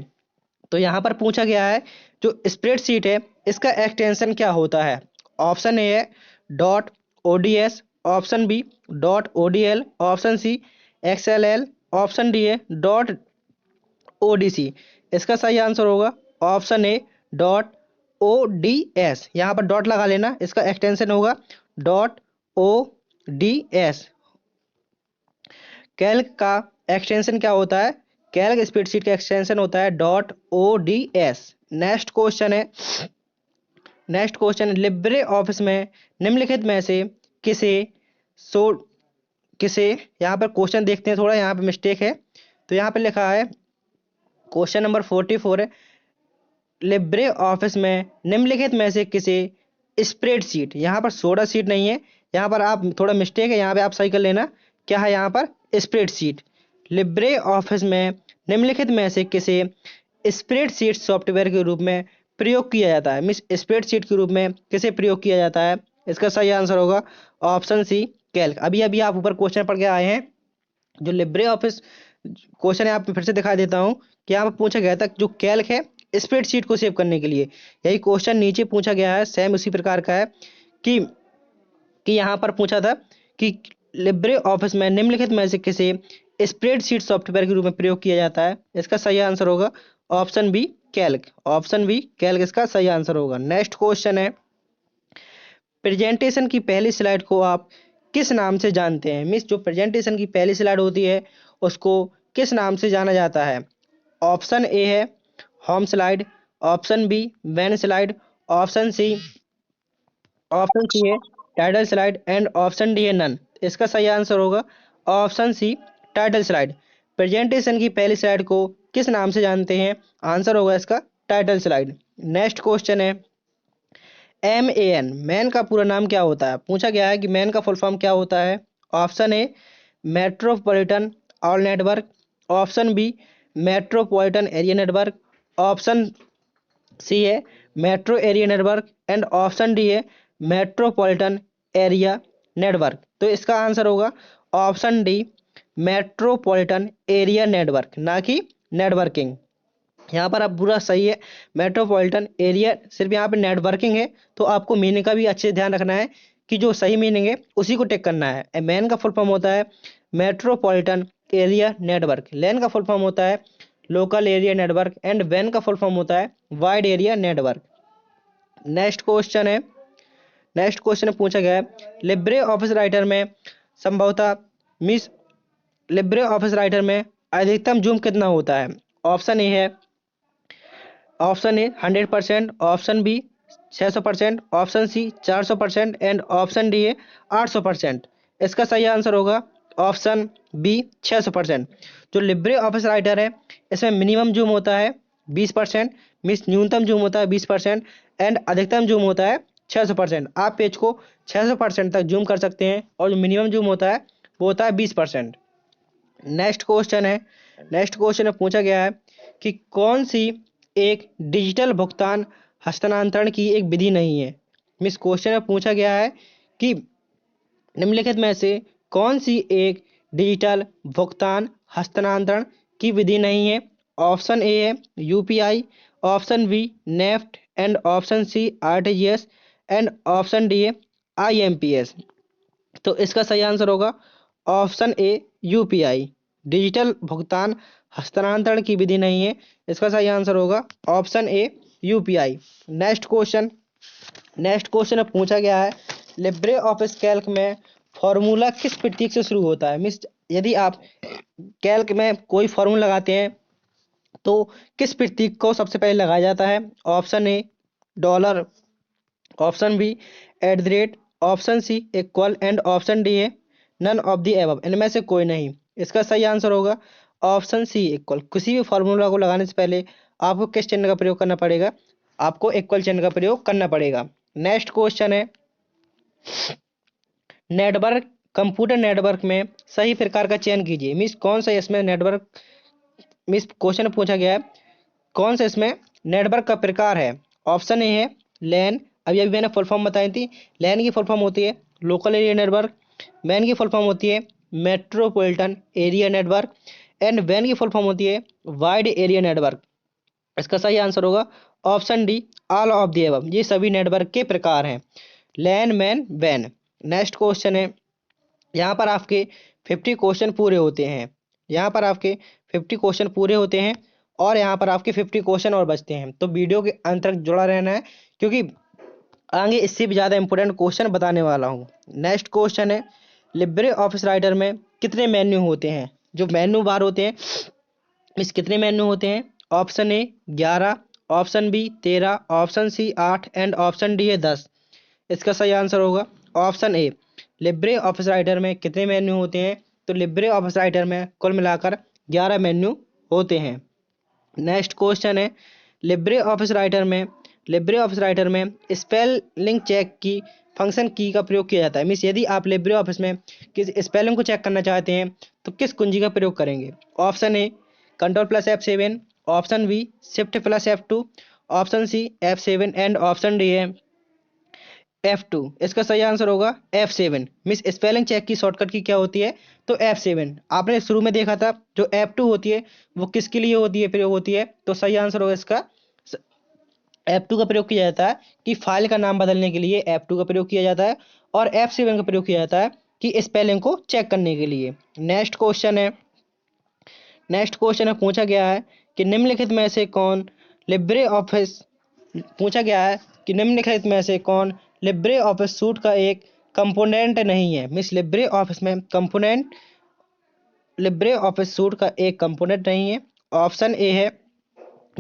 A: तो यहाँ पर पूछा गया है जो स्प्रेडशीट है इसका एक्सटेंशन क्या होता है। ऑप्शन ए है dot ODS, option B dot ODL, option C XLL, option D है डॉट ओडीसी। इसका सही आंसर होगा ऑप्शन ए डॉट ओडीएस। यहाँ पर डॉट लगा लेना, इसका एक्सटेंशन होगा डॉट ओडीएस। कैल्क का एक्सटेंशन क्या होता है? कैल्क स्प्रेडशीट का एक्सटेंशन होता है dot ODS. Next question Libre office में निम्नलिखित में से किसे सो किसे यहाँ पर क्वेश्चन देखते हैं, थोड़ा यहाँ पर मिस्टेक है। तो यहाँ पर लिखा है क्वेश्चन नंबर 44 है लिब्रे ऑफिस में निम्नलिखित में से किसे स्प्रेडशीट, यहाँ पर सोडा शीट नहीं है, यहाँ पर आप थोड़ा मिस्टेक है, यहाँ पे आप सही कर लेना। क्या है यहाँ पर? स्प्रेडशीट। लिब्रे ऑफिस में निम्नलिखित में से किसे स्प्रेडशीट सॉफ्टवेयर के रूप में प्रयोग किया जाता है? मीन्स स्प्रेडशीट के रूप में किसे प्रयोग किया जाता है? इसका सही आंसर होगा ऑप्शन सी कैल्क। अभी अभी आप ऊपर क्वेश्चन पढ़ के आए हैं, जो लिब्रे ऑफिस क्वेश्चन है आपको फिर से दिखा देता हूँ कि यहाँ पर पूछा गया था जो कैल्क है स्प्रेडशीट को सेव करने के लिए, यही क्वेश्चन नीचे पूछा गया है, सेम उसी प्रकार का है कि यहाँ पर पूछा था कि लिब्रे ऑफिस में निम्नलिखित में से किसे स्प्रेडशीट सॉफ्टवेयर के रूप में प्रयोग किया जाता है? इसका सही आंसर होगा option B Calc. Option B Calc इसका सही आंसर होगा। नेक्स्ट क्वेश्चन है प्रेजेंटेशन की पहली स्लाइड को आप किस नाम से जानते हैं? मीन्स जो प्रेजेंटेशन की पहली स्लाइड होती है उसको किस नाम से जाना जाता है? ऑप्शन ए है home slide, option B main slide, option C है title slide and option D है नन। इसका सही आंसर होगा option C title slide. Presentation की पहली स्लाइड को किस नाम से जानते हैं? आंसर होगा इसका टाइटल स्लाइड। नेक्स्ट क्वेश्चन है MAN मैन का पूरा नाम क्या होता है? पूछा गया है कि मैन का फुल फॉर्म क्या होता है। Option A metropolitan all network, option B metropolitan area network, option C है metro area network and option D है मेट्रोपॉलिटन एरिया नेटवर्क। तो इसका आंसर होगा option D metropolitan area network, ना कि नेटवर्किंग। यहाँ पर आप पूरा सही है मेट्रोपॉलिटन एरिया, सिर्फ यहाँ पे नेटवर्किंग है, तो आपको मीनिंग का भी अच्छे से ध्यान रखना है कि जो सही मीनिंग है उसी को टिक करना है। मैन का फुल फॉर्म होता है मेट्रोपॉलिटन एरिया नेटवर्क, लैन का फुल फॉर्म होता है लोकल एरिया नेटवर्क एंड वैन का फुल फॉर्म होता है wide area network. Next question में पूछा गया है लिब्रे ऑफिस राइटर में संभवतः मिस लिब्रे ऑफिस राइटर में अधिकतम जूम कितना होता है? Option A 100%, option B 600%, option C 400% and option D है 800%। इसका सही आंसर होगा ऑप्शन बी 600%। जो लिब्रे ऑफिस राइटर है इसमें मिनिमम जूम होता है 20%, मीन्स न्यूनतम जूम होता है 20% एंड अधिकतम जूम होता है 600%। आप पेज को 600% तक जूम कर सकते हैं और जो मिनिमम जूम होता है वो होता है 20%। नेक्स्ट क्वेश्चन में पूछा गया है कि कौन सी एक डिजिटल भुगतान हस्तांतरण की एक विधि नहीं है? मिस क्वेश्चन में पूछा गया है कि निम्नलिखित में से कौन सी एक डिजिटल भुगतान हस्तांतरण की विधि नहीं है? ऑप्शन ए है UPI, option B NEFT and option C RTGS and option D है आईएमपीएस। तो इसका सही आंसर होगा ऑप्शन ए यूपीआई। डिजिटल भुगतान हस्तांतरण की विधि नहीं है, इसका सही आंसर होगा ऑप्शन ए यूपीआई। नेक्स्ट क्वेश्चन में पूछा गया है लिब्रे ऑफिस कैल्क में फॉर्मूला किस प्रतीक से शुरू होता है? मीन्स यदि आप कैल्क में कोई फॉर्मूला लगाते हैं तो किस प्रतीक को सबसे पहले लगाया जाता है? Option A dollar, option B @ option C equal and option D है नन ऑफ द एबव, इनमें से कोई नहीं। इसका सही आंसर होगा ऑप्शन सी इक्वल। किसी भी फॉर्मूला को लगाने से पहले आपको किस चिन्ह का प्रयोग करना पड़ेगा? आपको इक्वल चिन्ह का प्रयोग करना पड़ेगा। नेक्स्ट क्वेश्चन है कंप्यूटर नेटवर्क में सही प्रकार का चयन कीजिए। मीन्स कौन सा इसमें नेटवर्क, मीन्स क्वेश्चन पूछा गया है कौन सा इसमें नेटवर्क का प्रकार है? ऑप्शन ए है लैन, अभी मैंने फुल फॉर्म बताई थी। लैन की फुल फॉर्म होती है लोकल एरिया नेटवर्क, मैन की फुल फॉर्म होती है मेट्रोपॉलिटन एरिया नेटवर्क एंड वैन की फुल फॉर्म होती है वाइड एरिया नेटवर्क। इसका सही आंसर होगा option D all of the above. ये सभी नेटवर्क के प्रकार हैं। लैन मैन वैन। नेक्स्ट क्वेश्चन है, यहाँ पर आपके 50 क्वेश्चन पूरे होते हैं। यहाँ पर आपके 50 क्वेश्चन पूरे होते हैं और यहाँ पर आपके 50 क्वेश्चन और बचते हैं, तो वीडियो के अंत तक जुड़ा रहना है क्योंकि आगे इससे भी ज़्यादा इंपॉर्टेंट क्वेश्चन बताने वाला हूँ। नेक्स्ट क्वेश्चन है, लिब्रे ऑफिस राइटर में कितने मेन्यू होते हैं? जो मेन्यू बार होते हैं, इस कितने मेन्यू होते हैं? Option A 11, option B 13, option C 8 and option D है 10। इसका सही आंसर होगा option A. Libre office Writer में कितने मेन्यू होते हैं? तो लिब्रे ऑफिस राइटर में कुल मिलाकर 11 मेन्यू होते हैं। नेक्स्ट क्वेश्चन है, लिब्रे ऑफिस राइटर में स्पेलिंग चेक की फंक्शन की का प्रयोग किया जाता है। मीन्स यदि आप लिब्रे ऑफिस में किस स्पेलिंग को चेक करना चाहते हैं तो किस कुंजी का प्रयोग करेंगे? Option A control plus F7, option B shift plus F2, option C F7 and option D है F2। इसका सही आंसर होगा F7। मिस स्पेलिंग चेक की शॉर्टकट की क्या होती है? तो F7। आपने शुरू में देखा था जो F2 होती है वो किसके लिए होती है, प्रयोग होती है? तो सही आंसर होगा इसका F2 का प्रयोग किया जाता है कि फाइल का नाम बदलने के लिए F2 का प्रयोग किया जाता है और F7 का प्रयोग किया जाता है कि स्पेलिंग को चेक करने के लिए। नेक्स्ट क्वेश्चन है पूछा गया है कि निम्नलिखित में से कौन लिब्रे ऑफिस पूछा गया है कि निम्नलिखित में से कौन लिब्रे ऑफिस सूट का एक कंपोनेंट नहीं है? मिस लिब्रे ऑफिस सूट का एक कंपोनेंट नहीं है। ऑप्शन ए है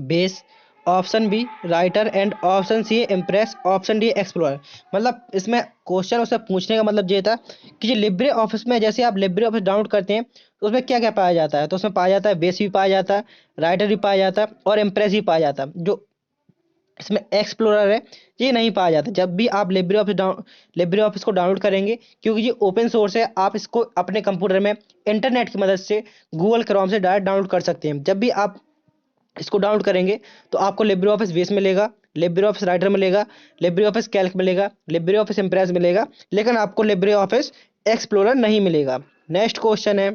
A: base, option B writer and option C impress, option D explorer. मतलब इसमें क्वेश्चन उससे पूछने का मतलब ये था कि जो लिब्रे ऑफिस में जैसे आप लिब्रे ऑफिस डाउनलोड करते हैं तो उसमें क्या क्या पाया जाता है? तो उसमें पाया जाता है बेस भी पाया जाता है, राइटर भी पाया जाता है और इम्प्रेस भी पाया जाता है। जो इसमें एक्सप्लोरर है ये नहीं पाया जाता। जब भी आप लिब्रे ऑफिस को डाउनलोड करेंगे, क्योंकि ये ओपन सोर्स है, आप इसको अपने कंप्यूटर में इंटरनेट की मदद से गूगल क्रोम से डायरेक्ट डाउनलोड कर सकते हैं। जब भी आप इसको डाउनलोड करेंगे तो आपको लिब्रे ऑफिस बेस मिलेगा, लिब्रे ऑफिस राइटर मिलेगा, लिब्रे ऑफिस कैल्क मिलेगा, लिब्रे ऑफिस इम्प्रेस मिलेगा, लेकिन आपको लिब्रे ऑफिस एक्सप्लोरर नहीं मिलेगा। नेक्स्ट क्वेश्चन है,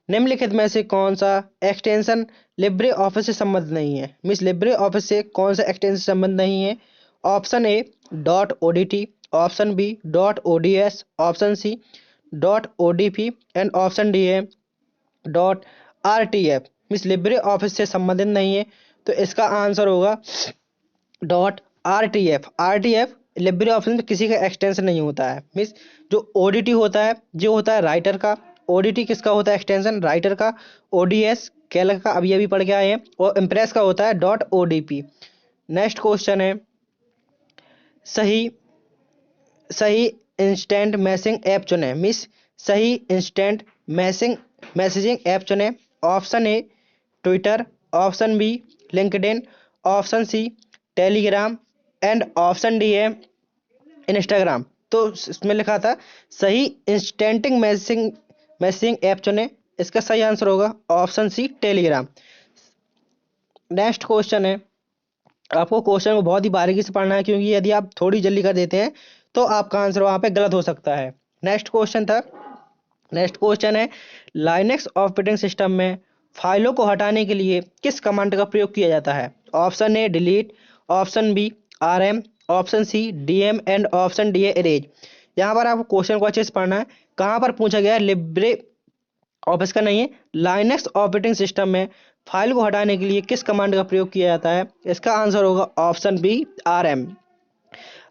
A: निम्नलिखित में से कौन सा एक्सटेंशन लिब्रे ऑफिस से संबंध नहीं है? मीन्स लिब्रे ऑफिस से कौन सा एक्सटेंशन संबंध नहीं है? Option A dot ODT, option B dot ODS, option C dot ODP and option D है dot RTF. Means Libre Office से संबंधित नहीं है, तो इसका आंसर होगा dot RTF. RTF Libre office में किसी का एक्सटेंशन नहीं होता है। मीन्स जो ओडीटी होता है जो होता है राइटर का। ओडीटी किसका होता है एक्सटेंशन? राइटर का। ओडीएस कैल्क का अभी अभी पढ़ के आए हैं, और इम्प्रेस का होता है डॉट ओडीपी। नेक्स्ट क्वेश्चन है, सही सही इंस्टेंट मैसेजिंग ऐप चुने। मिस सही इंस्टेंट मैसेजिंग ऐप चुने। Option A Twitter, option B LinkedIn, option C Telegram and option D है इंस्टाग्राम। तो इसमें लिखा था सही इंस्टेंटिंग मैसेजिंग ऐप चुने। इसका सही आंसर होगा option C Telegram. Next question है, आपको क्वेश्चन को बहुत ही बारीकी से पढ़ना है क्योंकि यदि आप थोड़ी जल्दी कर देते हैं तो आपका आंसर वहां पे गलत हो सकता है। नेक्स्ट क्वेश्चन है, लाइनेक्स ऑपरेटिंग सिस्टम में फाइलों को हटाने के लिए किस कमांड का प्रयोग किया जाता है? Option A delete, option B RM, option C DM and option D erase. यहाँ पर आपको क्वेश्चन को अच्छे से पढ़ना है। कहाँ पर पूछा गया है? लिब्रे ऑफिस का नहीं है, लाइनेक्स ऑपरेटिंग सिस्टम में फाइल को हटाने के लिए किस कमांड का प्रयोग किया जाता है? इसका आंसर होगा ऑप्शन बी आरएम।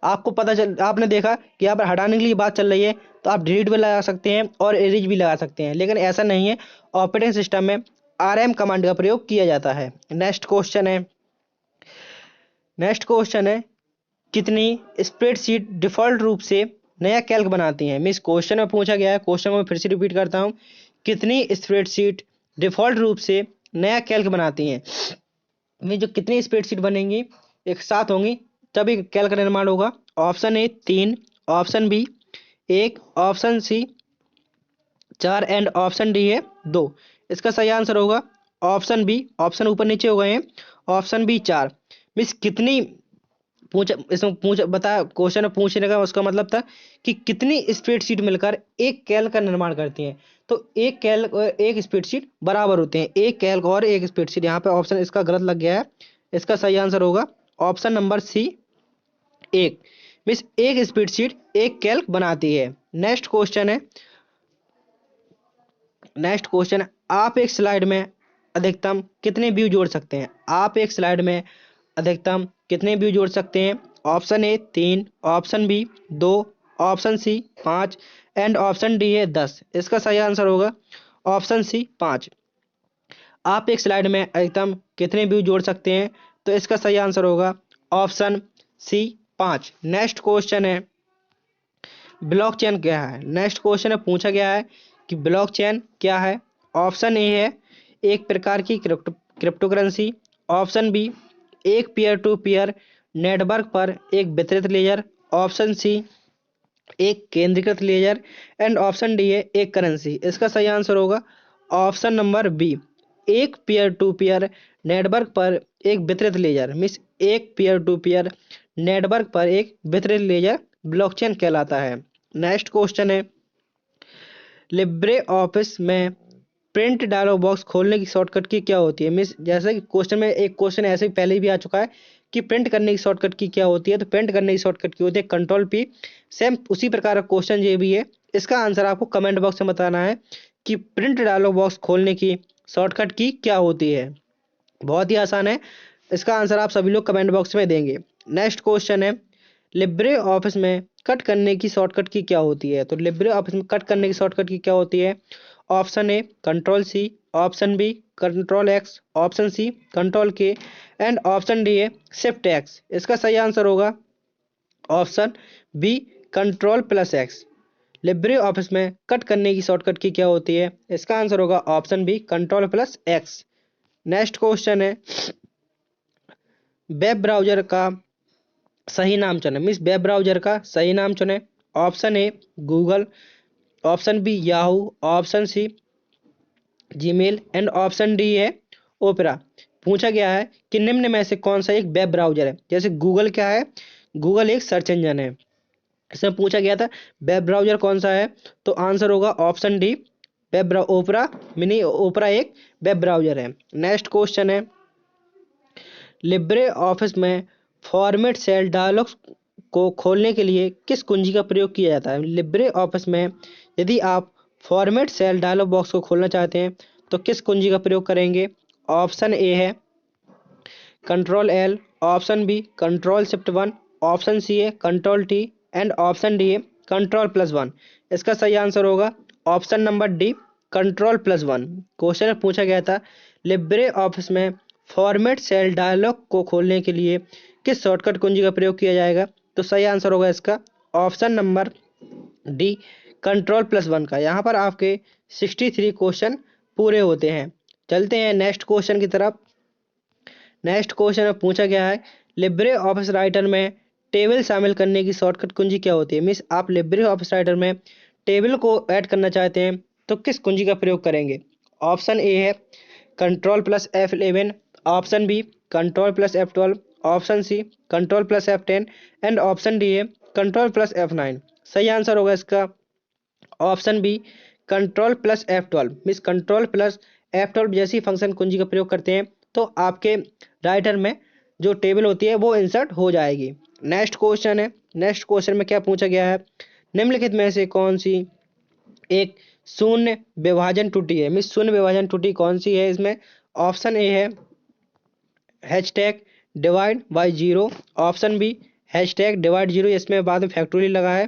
A: आपने देखा कि यहाँ पर हटाने के लिए बात चल रही है तो आप डिलीट भी लगा सकते हैं और एरेज भी लगा सकते हैं, लेकिन ऐसा नहीं है। ऑपरेटिंग सिस्टम में आरएम कमांड का प्रयोग किया जाता है। नेक्स्ट क्वेश्चन है, कितनी स्प्रेडशीट डिफॉल्ट रूप से नया कैल्क बनाती हैं? मीन्स क्वेश्चन में पूछा गया है, क्वेश्चन को मैं फिर से रिपीट करता हूँ, कितनी स्प्रेडशीट डिफॉल्ट रूप से नया कैल्क बनाती हैं? में जो कितनी स्प्रेडशीट बनेंगी एक साथ होंगी तभी कैल्क का निर्माण होगा। Option A 3, option B 1, option C 4 and option D है 2। इसका सही आंसर होगा ऑप्शन बी। ऑप्शन ऊपर नीचे हो गए हैं। Option B 4। मीन्स कितनी पूछ इसमें पूछ बता क्वेश्चन में पूछने का उसका मतलब था कि कितनी स्प्रेडशीट मिलकर एक कैल्क का निर्माण करती हैं। तो एक कैल्क और एक स्प्रेडशीट बराबर होते हैं, एक कैल्क और एक स्प्रेडशीट। यहाँ पे ऑप्शन इसका गलत लग गया है, इसका सही आंसर होगा ऑप्शन नंबर सी, एक। मीन्स एक स्प्रेडशीट एक कैल्क बनाती है। नेक्स्ट क्वेश्चन है, आप एक स्लाइड में अधिकतम कितने व्यू जोड़ सकते हैं? आप एक स्लाइड में अधिकतम कितने व्यू जोड़ सकते हैं? Option A 3, option B 2, option C 5 and option D है 10। इसका सही आंसर होगा ऑप्शन सी 5। आप एक स्लाइड में अधिकतम कितने व्यू जोड़ सकते हैं? तो इसका सही आंसर होगा ऑप्शन सी 5। नेक्स्ट क्वेश्चन है, ब्लॉकचेन क्या है? नेक्स्ट क्वेश्चन में पूछा गया है कि ब्लॉकचेन क्या है। ऑप्शन ए है एक प्रकार की क्रिप्टोकरेंसी, ऑप्शन बी एक पीयर टू पीयर नेटवर्क पर एक वितरित लेजर, ऑप्शन सी एक केंद्रीकृत लेजर एंड ऑप्शन डी है एक करेंसी। इसका सही आंसर होगा ऑप्शन नंबर बी, एक पीयर टू पीयर नेटवर्क पर एक वितरित लेजर। मीन्स एक पीयर टू पीयर नेटवर्क पर एक वितरित लेजर ब्लॉकचेन कहलाता है। नेक्स्ट क्वेश्चन है, लिब्रे ऑफिस में प्रिंट डायलॉग बॉक्स खोलने की शॉर्टकट की क्या होती है? मीन्स जैसे कि क्वेश्चन में एक क्वेश्चन ऐसे पहले भी आ चुका है कि प्रिंट करने की शॉर्टकट की क्या होती है, तो प्रिंट करने की शॉर्टकट की होती है कंट्रोल पी। सेम उसी प्रकार का क्वेश्चन ये भी है। इसका आंसर आपको कमेंट बॉक्स में बताना है कि प्रिंट डायलॉग बॉक्स खोलने की शॉर्टकट की क्या होती है। बहुत ही आसान है, इसका आंसर आप सभी लोग कमेंट बॉक्स में देंगे। नेक्स्ट क्वेश्चन है, लिब्रे ऑफिस में कट करने की शॉर्टकट की क्या होती है? तो लिब्रे ऑफिस में कट करने की शॉर्टकट की क्या होती है? Option A control C, option B control X, option C control K and option D है शिफ्ट एक्स। इसका सही आंसर होगा option B control plus X. Libre office में कट करने की शॉर्टकट की क्या होती है? इसका आंसर होगा option B control plus X. Next question है, वेब ब्राउजर का सही नाम चुने। मीन्स वेब ब्राउजर का सही नाम चुने। Option A Google, option B Yahoo, option C Gmail and option D है ओपेरा। पूछा गया है कि निम्न में से कौन सा एक वेब ब्राउजर है? जैसे गूगल क्या है? गूगल एक सर्च इंजन है। इसमें पूछा गया था वेब ब्राउजर कौन सा है, तो आंसर होगा ऑप्शन डी ओपरा मिनी। ओपरा एक वेब ब्राउजर है। नेक्स्ट क्वेश्चन है, लिब्रे ऑफिस में फॉर्मेट सेल डायलॉग्स को खोलने के लिए किस कुंजी का प्रयोग किया जाता है? लिब्रे ऑफिस में यदि आप फॉर्मेट सेल डायलॉग बॉक्स को खोलना चाहते हैं तो किस कुंजी का प्रयोग करेंगे? ऑप्शन ए है control L, option B control shift one, option C है control T and option D है कंट्रोल प्लस वन। इसका सही आंसर होगा option number D control plus one. Question में पूछा गया था लिब्रे ऑफिस में फॉर्मेट सेल डायलॉग को खोलने के लिए किस शॉर्टकट कुंजी का प्रयोग किया जाएगा, तो सही आंसर होगा इसका option number D control plus one का। यहाँ पर आपके 63 क्वेश्चन पूरे होते हैं। चलते हैं नेक्स्ट क्वेश्चन की तरफ। नेक्स्ट क्वेश्चन में पूछा गया है लिब्रे ऑफिस राइटर में टेबल शामिल करने की शॉर्टकट कुंजी क्या होती है? मीन्स आप लिब्रे ऑफिस राइटर में टेबल को ऐड करना चाहते हैं तो किस कुंजी का प्रयोग करेंगे? ऑप्शन ए है control plus F11, option B control plus F12, option C control plus F10 and option D है कंट्रोल प्लस F9। सही आंसर होगा इसका option B control plus F12। Means control plus F12 जैसी function कुंजी का प्रयोग करते हैं तो आपके राइटर में जो टेबल होती है वो इंसर्ट हो जाएगी। नेक्स्ट क्वेश्चन है, नेक्स्ट क्वेश्चन में क्या पूछा गया है, निम्नलिखित में से कौन सी एक शून्य विभाजन त्रुटि है? मीन्स शून्य विभाजन त्रुटि कौन सी है इसमें? ऑप्शन ए है hashtag divide by zero, option B hashtag divide zero, इसमें बाद में फैक्टोरियल लगा है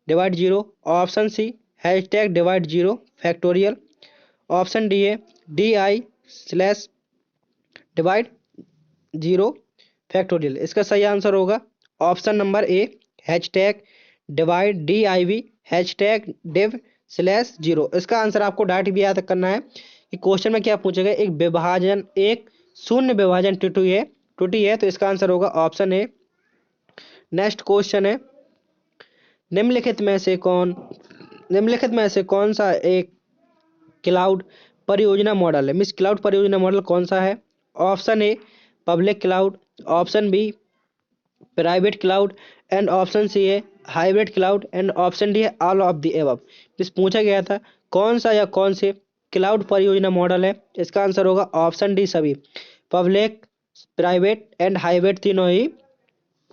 A: divide zero, option C hashtag divide zero factorial, option D है DI/ डिवाइड जीरो फैक्टोरियल। इसका सही आंसर होगा option number A hashtag divide DIV hashtag div slash zero. इसका आंसर आपको डायरेक्ट भी याद करना है कि क्वेश्चन में क्या पूछेगा, एक शून्य विभाजन त्रुटि है तो इसका आंसर होगा ऑप्शन ए। नेक्स्ट क्वेश्चन है, निम्नलिखित में से कौन सा एक क्लाउड परियोजना मॉडल है? मीन्स क्लाउड परियोजना मॉडल कौन सा है? Option A public cloud, option B private cloud, and option C है hybrid cloud, and option D है ऑल ऑफ द एबव। इस पूछा गया था कौन सा या कौन से क्लाउड परियोजना मॉडल है, इसका आंसर होगा ऑप्शन डी सभी। पब्लिक, प्राइवेट एंड हाइब्रिड तीनों ही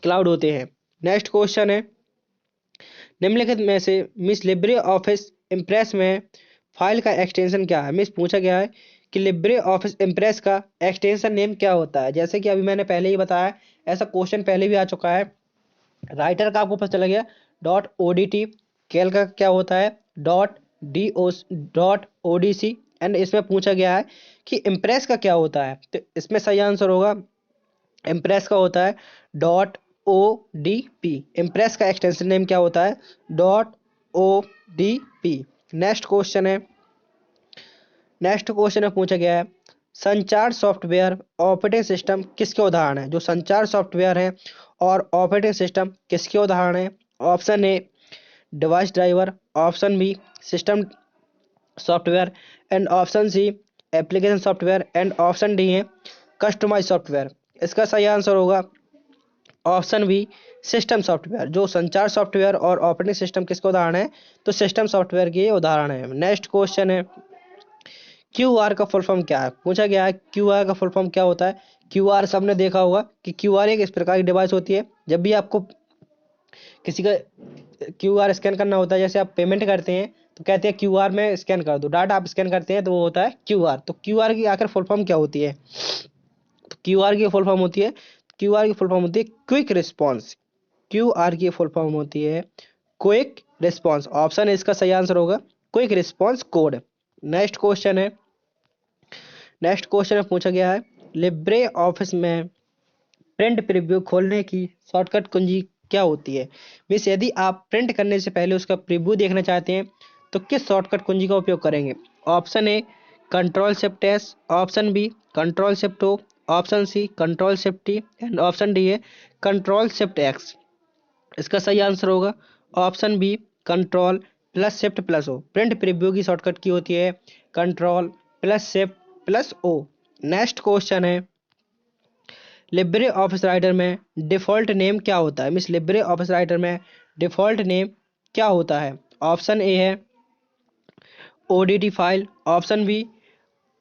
A: क्लाउड होते हैं। नेक्स्ट क्वेश्चन है निम्नलिखित में से मिस लिब्रे ऑफिस इम्प्रेस में फाइल का एक्सटेंशन क्या है। मिस पूछा गया है कि लिब्रे ऑफिस इम्प्रेस का एक्सटेंशन नेम क्या होता है। जैसे कि अभी मैंने पहले ही बताया, ऐसा क्वेश्चन पहले भी आ चुका है। राइटर का आपको पता चला गया .odt, कैल का क्या होता है .do.odc, एंड इसमें पूछा गया है कि इम्प्रेस का क्या होता है, तो इसमें सही आंसर होगा इम्प्रेस का होता है .odp। इम्प्रेस का एक्सटेंशन नेम क्या होता है .odp। नेक्स्ट क्वेश्चन में पूछा गया है संचार सॉफ्टवेयर ऑपरेटिंग सिस्टम किसके उदाहरण है। जो संचार सॉफ्टवेयर है और ऑपरेटिंग सिस्टम किसके उदाहरण है। Option A device driver, option B system software, and option C application software, and option D है कस्टमाइज सॉफ्टवेयर। इसका सही आंसर होगा ऑप्शन बी सिस्टम सॉफ्टवेयर। जो संचार सॉफ्टवेयर और ऑपरेटिंग सिस्टम किसके उदाहरण है, तो सिस्टम सॉफ्टवेयर के उदाहरण है। नेक्स्ट क्वेश्चन है क्यू आर का फुल फॉर्म क्या है। पूछा गया है क्यू आर का फुल फॉर्म क्या होता है। क्यू आर सबने देखा होगा कि क्यू आर एक इस प्रकार की डिवाइस होती है, जब भी आपको किसी का क्यू आर स्कैन करना होता है, जैसे आप पेमेंट करते हैं तो कहते हैं क्यू आर में स्कैन कर दो, डाटा आप स्कैन करते हैं तो वो होता है क्यू आर। तो क्यू आर की आखिर फुल फॉर्म क्या होती है, तो क्यू आर की फुल फॉर्म होती है क्विक रिस्पॉन्स। क्यू आर की फुल फॉर्म होती है क्विक रिस्पॉन्स। ऑप्शन इसका सही आंसर होगा quick response code. Next question है नेक्स्ट क्वेश्चन में पूछा गया है लिब्रे ऑफिस में प्रिंट प्रीव्यू खोलने की शॉर्टकट कुंजी क्या होती है। मीन्स यदि आप प्रिंट करने से पहले उसका प्रीव्यू देखना चाहते हैं तो किस शॉर्टकट कुंजी का उपयोग करेंगे। Option A control shift S, option B control shift O, option C control shift T, and option D है कंट्रोल शिफ्ट एक्स। इसका सही आंसर होगा option B control plus shift plus O. Print preview की shortcut की होती है control plus shift plus O. Next question है Libre office Writer में डिफ़ॉल्ट नेम क्या होता है। मिस लिब्रे ऑफिस राइटर में डिफ़ॉल्ट नेम क्या होता है। ऑप्शन ए है ODT file, option B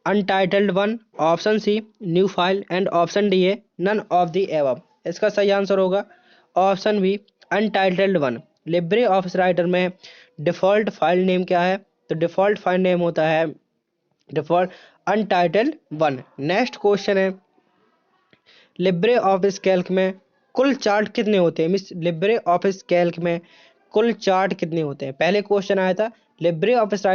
A: untitled one, option C new file, and option D है नन ऑफ द एबव। इसका सही आंसर होगा option B untitled one. Libre office Writer में डिफ़ॉल्ट फाइल नेम क्या है, तो डिफ़ॉल्ट फाइल नेम होता है default untitled one. Next question है लिब्रे ऑफिस कैल्क में कुल चार्ट कितने होते हैं। मिस लिब्रे ऑफिस कैल्क में कुल चार्ट कितने होते हैं। पहले क्वेश्चन आया था लिब्रे ऑफिस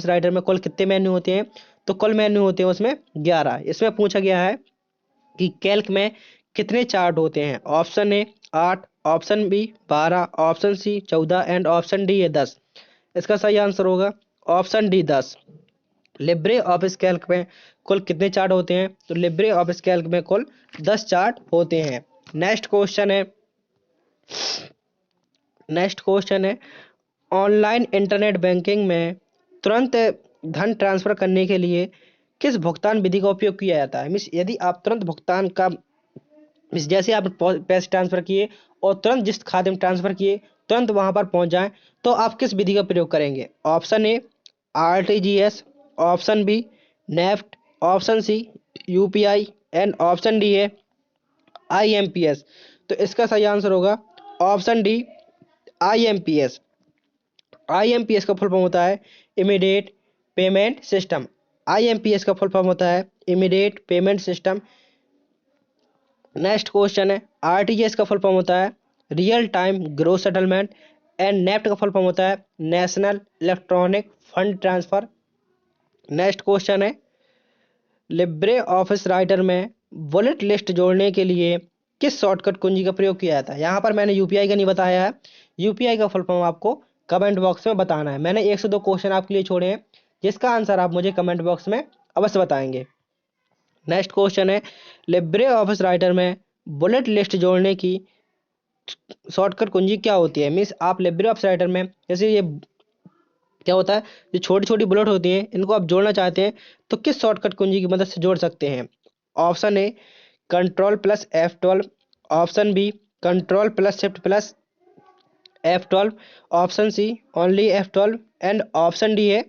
A: राइटर में कुल कितने मेन्यू होते हैं, तो कुल मेन्यू होते हैं उसमें 11। इसमें पूछा गया है कि कैल्क में कितने चार्ट होते हैं। Option A 8, option B 12, option C 14, and option D है 10। इसका सही आंसर होगा option D 10। Libre office Calc में कुल कितने चार्ट होते हैं, तो लिब्रे ऑफिस कैल्क में कुल 10 चार्ट होते हैं। नेक्स्ट क्वेश्चन है ऑनलाइन इंटरनेट बैंकिंग में तुरंत धन ट्रांसफर करने के लिए किस भुगतान विधि का उपयोग किया जाता है। मीन्स यदि आप तुरंत भुगतान का मीन्स जैसे आप पैसे ट्रांसफर किए और तुरंत जिस खाते में ट्रांसफर किए तुरंत वहां पर पहुंच जाएं, तो आप किस विधि का प्रयोग करेंगे। Option A RTGS, option B NEFT, option C UPI, and option D है आईएमपीएस। तो इसका सही आंसर होगा ऑप्शन डी आईएमपीएस। आईएमपीएस का फुल फॉर्म होता है इमीडिएट पेमेंट सिस्टम। आईएमपीएस का फुल फॉर्म होता है immediate payment system. Next question है आरटीजीएस का फुल फॉर्म होता है real time gross settlement, and NEFT का फुल फॉर्म होता है national electronic fund transfer. Next question है लिब्रे ऑफिस राइटर में बुलेट लिस्ट जोड़ने के लिए किस शॉर्टकट कुंजी का प्रयोग किया जाता है। यहाँ पर मैंने यूपीआई का नहीं बताया है, यूपीआई का फुल फॉर्म आपको कमेंट बॉक्स में बताना है। मैंने 1 से 2 क्वेश्चन आपके लिए छोड़े हैं जिसका आंसर आप मुझे कमेंट बॉक्स में अवश्य बताएंगे। नेक्स्ट क्वेश्चन है लिब्रे ऑफिस राइटर में बुलेट लिस्ट जोड़ने की शॉर्टकट कुंजी क्या होती है। मीन्स आप लिब्रे ऑफिस राइटर में जैसे ये क्या होता है, जो छोटी छोटी बुलेट होती हैं इनको आप जोड़ना चाहते हैं तो किस शॉर्टकट कुंजी की मदद से जोड़ सकते हैं। Option A control plus F12, option B control plus shift plus F12, option C only F12 and option D है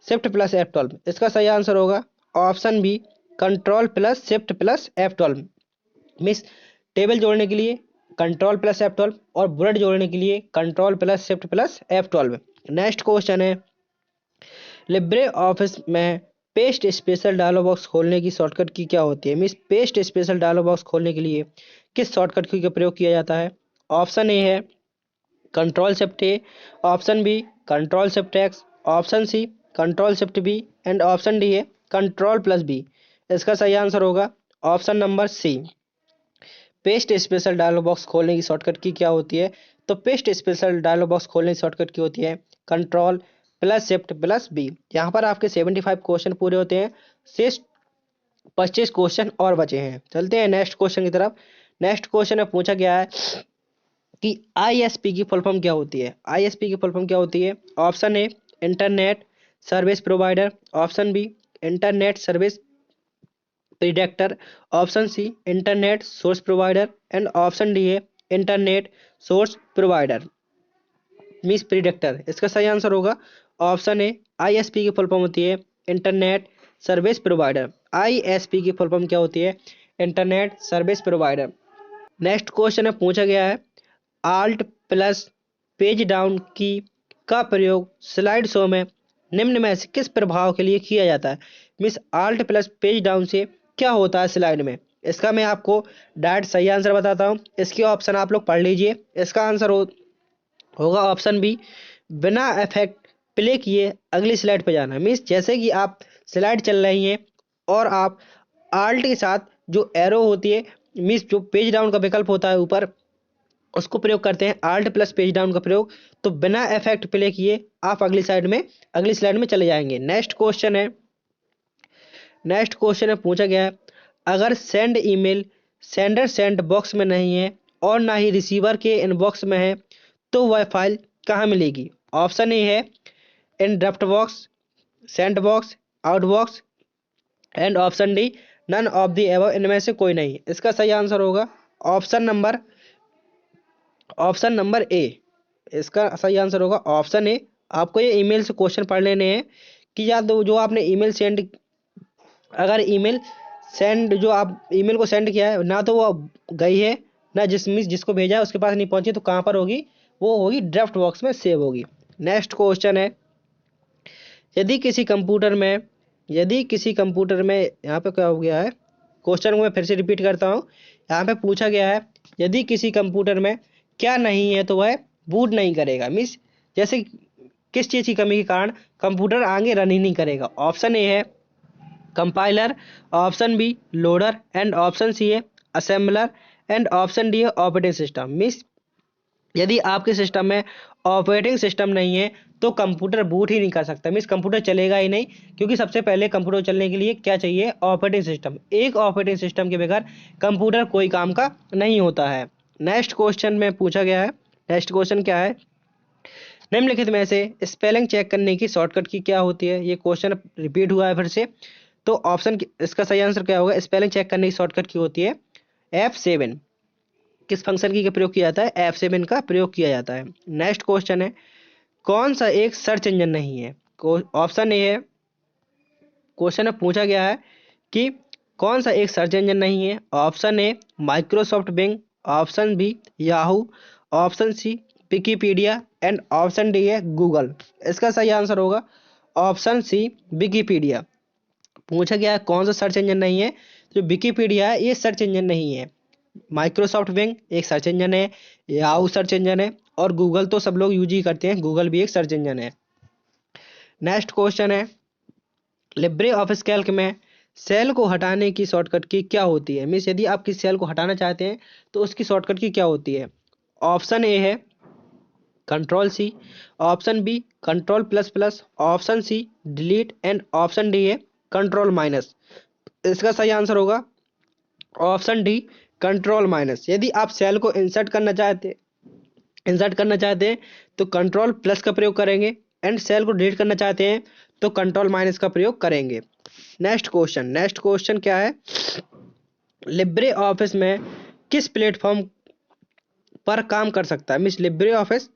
A: शिफ्ट प्लस F12। इसका सही आंसर होगा option B control plus shift plus F12। मिस टेबल जोड़ने के लिए control plus F12 और bullet जोड़ने के लिए control plus shift plus F12। Next question है लिब्रे ऑफिस में पेस्ट स्पेशल डायलॉग बॉक्स खोलने की शॉर्टकट की क्या होती है। Miss paste special dialog box खोलने के लिए किस शॉर्टकट की का प्रयोग किया जाता है। ऑप्शन ए है control shift A, option B control shift X, option C control shift B and option D है कंट्रोल प्लस बी। इसका सही आंसर होगा option number C. Paste special dialog box खोलने की शॉर्टकट की क्या होती है। तो पेस्ट स्पेशल डायलॉग बॉक्स खोलने की शॉर्टकट की होती है control plus shift plus B. यहाँ पर आपके 75 क्वेश्चन पूरे होते हैं, शेष 25 क्वेश्चन और बचे हैं। चलते हैं नेक्स्ट क्वेश्चन की तरफ। नेक्स्ट क्वेश्चन में पूछा गया है कि आईएसपी की फुल फॉर्म क्या होती है। आईएसपी की फुल फॉर्म क्या होती है। Option A internet service provider, option B internet service predictor, option C internet source provider and option D है इंटरनेट सोर्स प्रोवाइडर मीस प्रीडेक्टर। इसका सही आंसर होगा ऑप्शन ए आईएसपी की फुल फॉर्म होती है इंटरनेट सर्विस प्रोवाइडर। आईएसपी की full form क्या होती है internet service provider. Next question में पूछा गया है आल्ट प्लस पेज डाउन की का प्रयोग स्लाइड शो में निम्न में से किस प्रभाव के लिए किया जाता है। Miss alt plus page down से क्या होता है स्लाइड में। इसका मैं आपको डायरेक्ट सही आंसर बताता हूँ, इसके ऑप्शन आप लोग पढ़ लीजिए। इसका आंसर होगा ऑप्शन बी बिना इफेक्ट प्ले किए अगली स्लाइड पे जाना। मीन्स जैसे कि आप स्लाइड चल रही हैं और आप आल्ट के साथ जो एरो होती है मीन्स जो पेज डाउन का विकल्प होता है ऊपर उसको प्रयोग करते हैं आल्ट प्लस पेज डाउन का प्रयोग, तो बिना इफेक्ट प्ले किए आप अगली स्लाइड में चले जाएंगे। नेक्स्ट क्वेश्चन में पूछा गया है अगर send email sender send box में नहीं है और ना ही रिसीवर के इनबॉक्स में है तो वह फाइल कहाँ मिलेगी। ऑप्शन ए है in draft box, send box, outbox and option D none of the above, इनमें से कोई नहीं। इसका सही आंसर होगा ऑप्शन नंबर ए। इसका सही आंसर होगा ऑप्शन ए। आपको ये ईमेल से क्वेश्चन पढ़ लेने हैं कि या तो जो आपने ईमेल सेंड अगर ईमेल सेंड जो आप ईमेल को सेंड किया है ना तो वो गई है ना जिसको भेजा है उसके पास नहीं पहुंची, तो कहाँ पर होगी वो होगी ड्राफ्ट बॉक्स में सेव होगी। नेक्स्ट क्वेश्चन है यदि किसी कंप्यूटर में यहाँ पे क्या हो गया है क्वेश्चन को मैं फिर से रिपीट करता हूँ। यहाँ पे पूछा गया है यदि किसी कंप्यूटर में क्या नहीं है तो वह बूट नहीं करेगा। मीन्स जैसे किस चीज़ की कमी के कारण कंप्यूटर आगे रन ही नहीं करेगा। ऑप्शन ए है compiler, option B loader and option C है असेंबलर एंड ऑप्शन डी है ऑपरेटिंग सिस्टम। मीन्स यदि आपके सिस्टम में ऑपरेटिंग सिस्टम नहीं है तो कंप्यूटर बूट ही नहीं कर सकता। मीन्स कंप्यूटर चलेगा ही नहीं, क्योंकि सबसे पहले कंप्यूटर चलने के लिए क्या चाहिए ऑपरेटिंग सिस्टम। एक ऑपरेटिंग सिस्टम के बगैर कंप्यूटर कोई काम का नहीं होता है। नेक्स्ट क्वेश्चन में पूछा गया है नेक्स्ट क्वेश्चन क्या है निम्नलिखित में से स्पेलिंग चेक करने की शॉर्टकट की क्या होती है। ये क्वेश्चन रिपीट हुआ है फिर से, तो ऑप्शन इसका सही आंसर क्या होगा स्पेलिंग चेक करने की शॉर्टकट की होती है F7। किस फंक्शन की प्रयोग किया जाता है F7 का प्रयोग किया जाता है। नेक्स्ट क्वेश्चन है कौन सा एक सर्च इंजन नहीं है। ऑप्शन ए है क्वेश्चन में पूछा गया है कि कौन सा एक सर्च इंजन नहीं है। Option A Microsoft Bing, option B Yahoo, option C Wikipedia and option D है गूगल। इसका सही आंसर होगा ऑप्शन सी विकिपीडिया। पूछा गया है कौन सा सर्च इंजन नहीं है, जो विकिपीडिया है ये सर्च इंजन नहीं है। माइक्रोसॉफ्ट बिंग एक सर्च इंजन है, याहू सर्च इंजन है और गूगल तो सब लोग यूज ही करते हैं, गूगल भी एक सर्च इंजन है। नेक्स्ट क्वेश्चन है लिब्रे ऑफिस कैल्क में सेल को हटाने की शॉर्टकट की क्या होती है। मीन्स यदि आप किसी सेल को हटाना चाहते हैं तो उसकी शॉर्टकट की क्या होती है। ऑप्शन ए है control C, option B control plus plus, option C delete and option D है कंट्रोल माइनस। इसका सही आंसर होगा ऑप्शन डी कंट्रोल माइनस। यदि आप सेल को इंसर्ट करना चाहते हैं तो कंट्रोल प्लस का प्रयोग करेंगे एंड सेल को डिलीट करना चाहते हैं तो कंट्रोल माइनस का प्रयोग करेंगे। नेक्स्ट क्वेश्चन क्या है लिब्रे ऑफिस में किस प्लेटफॉर्म पर काम कर सकता है? मीन्स लिब्रे ऑफिस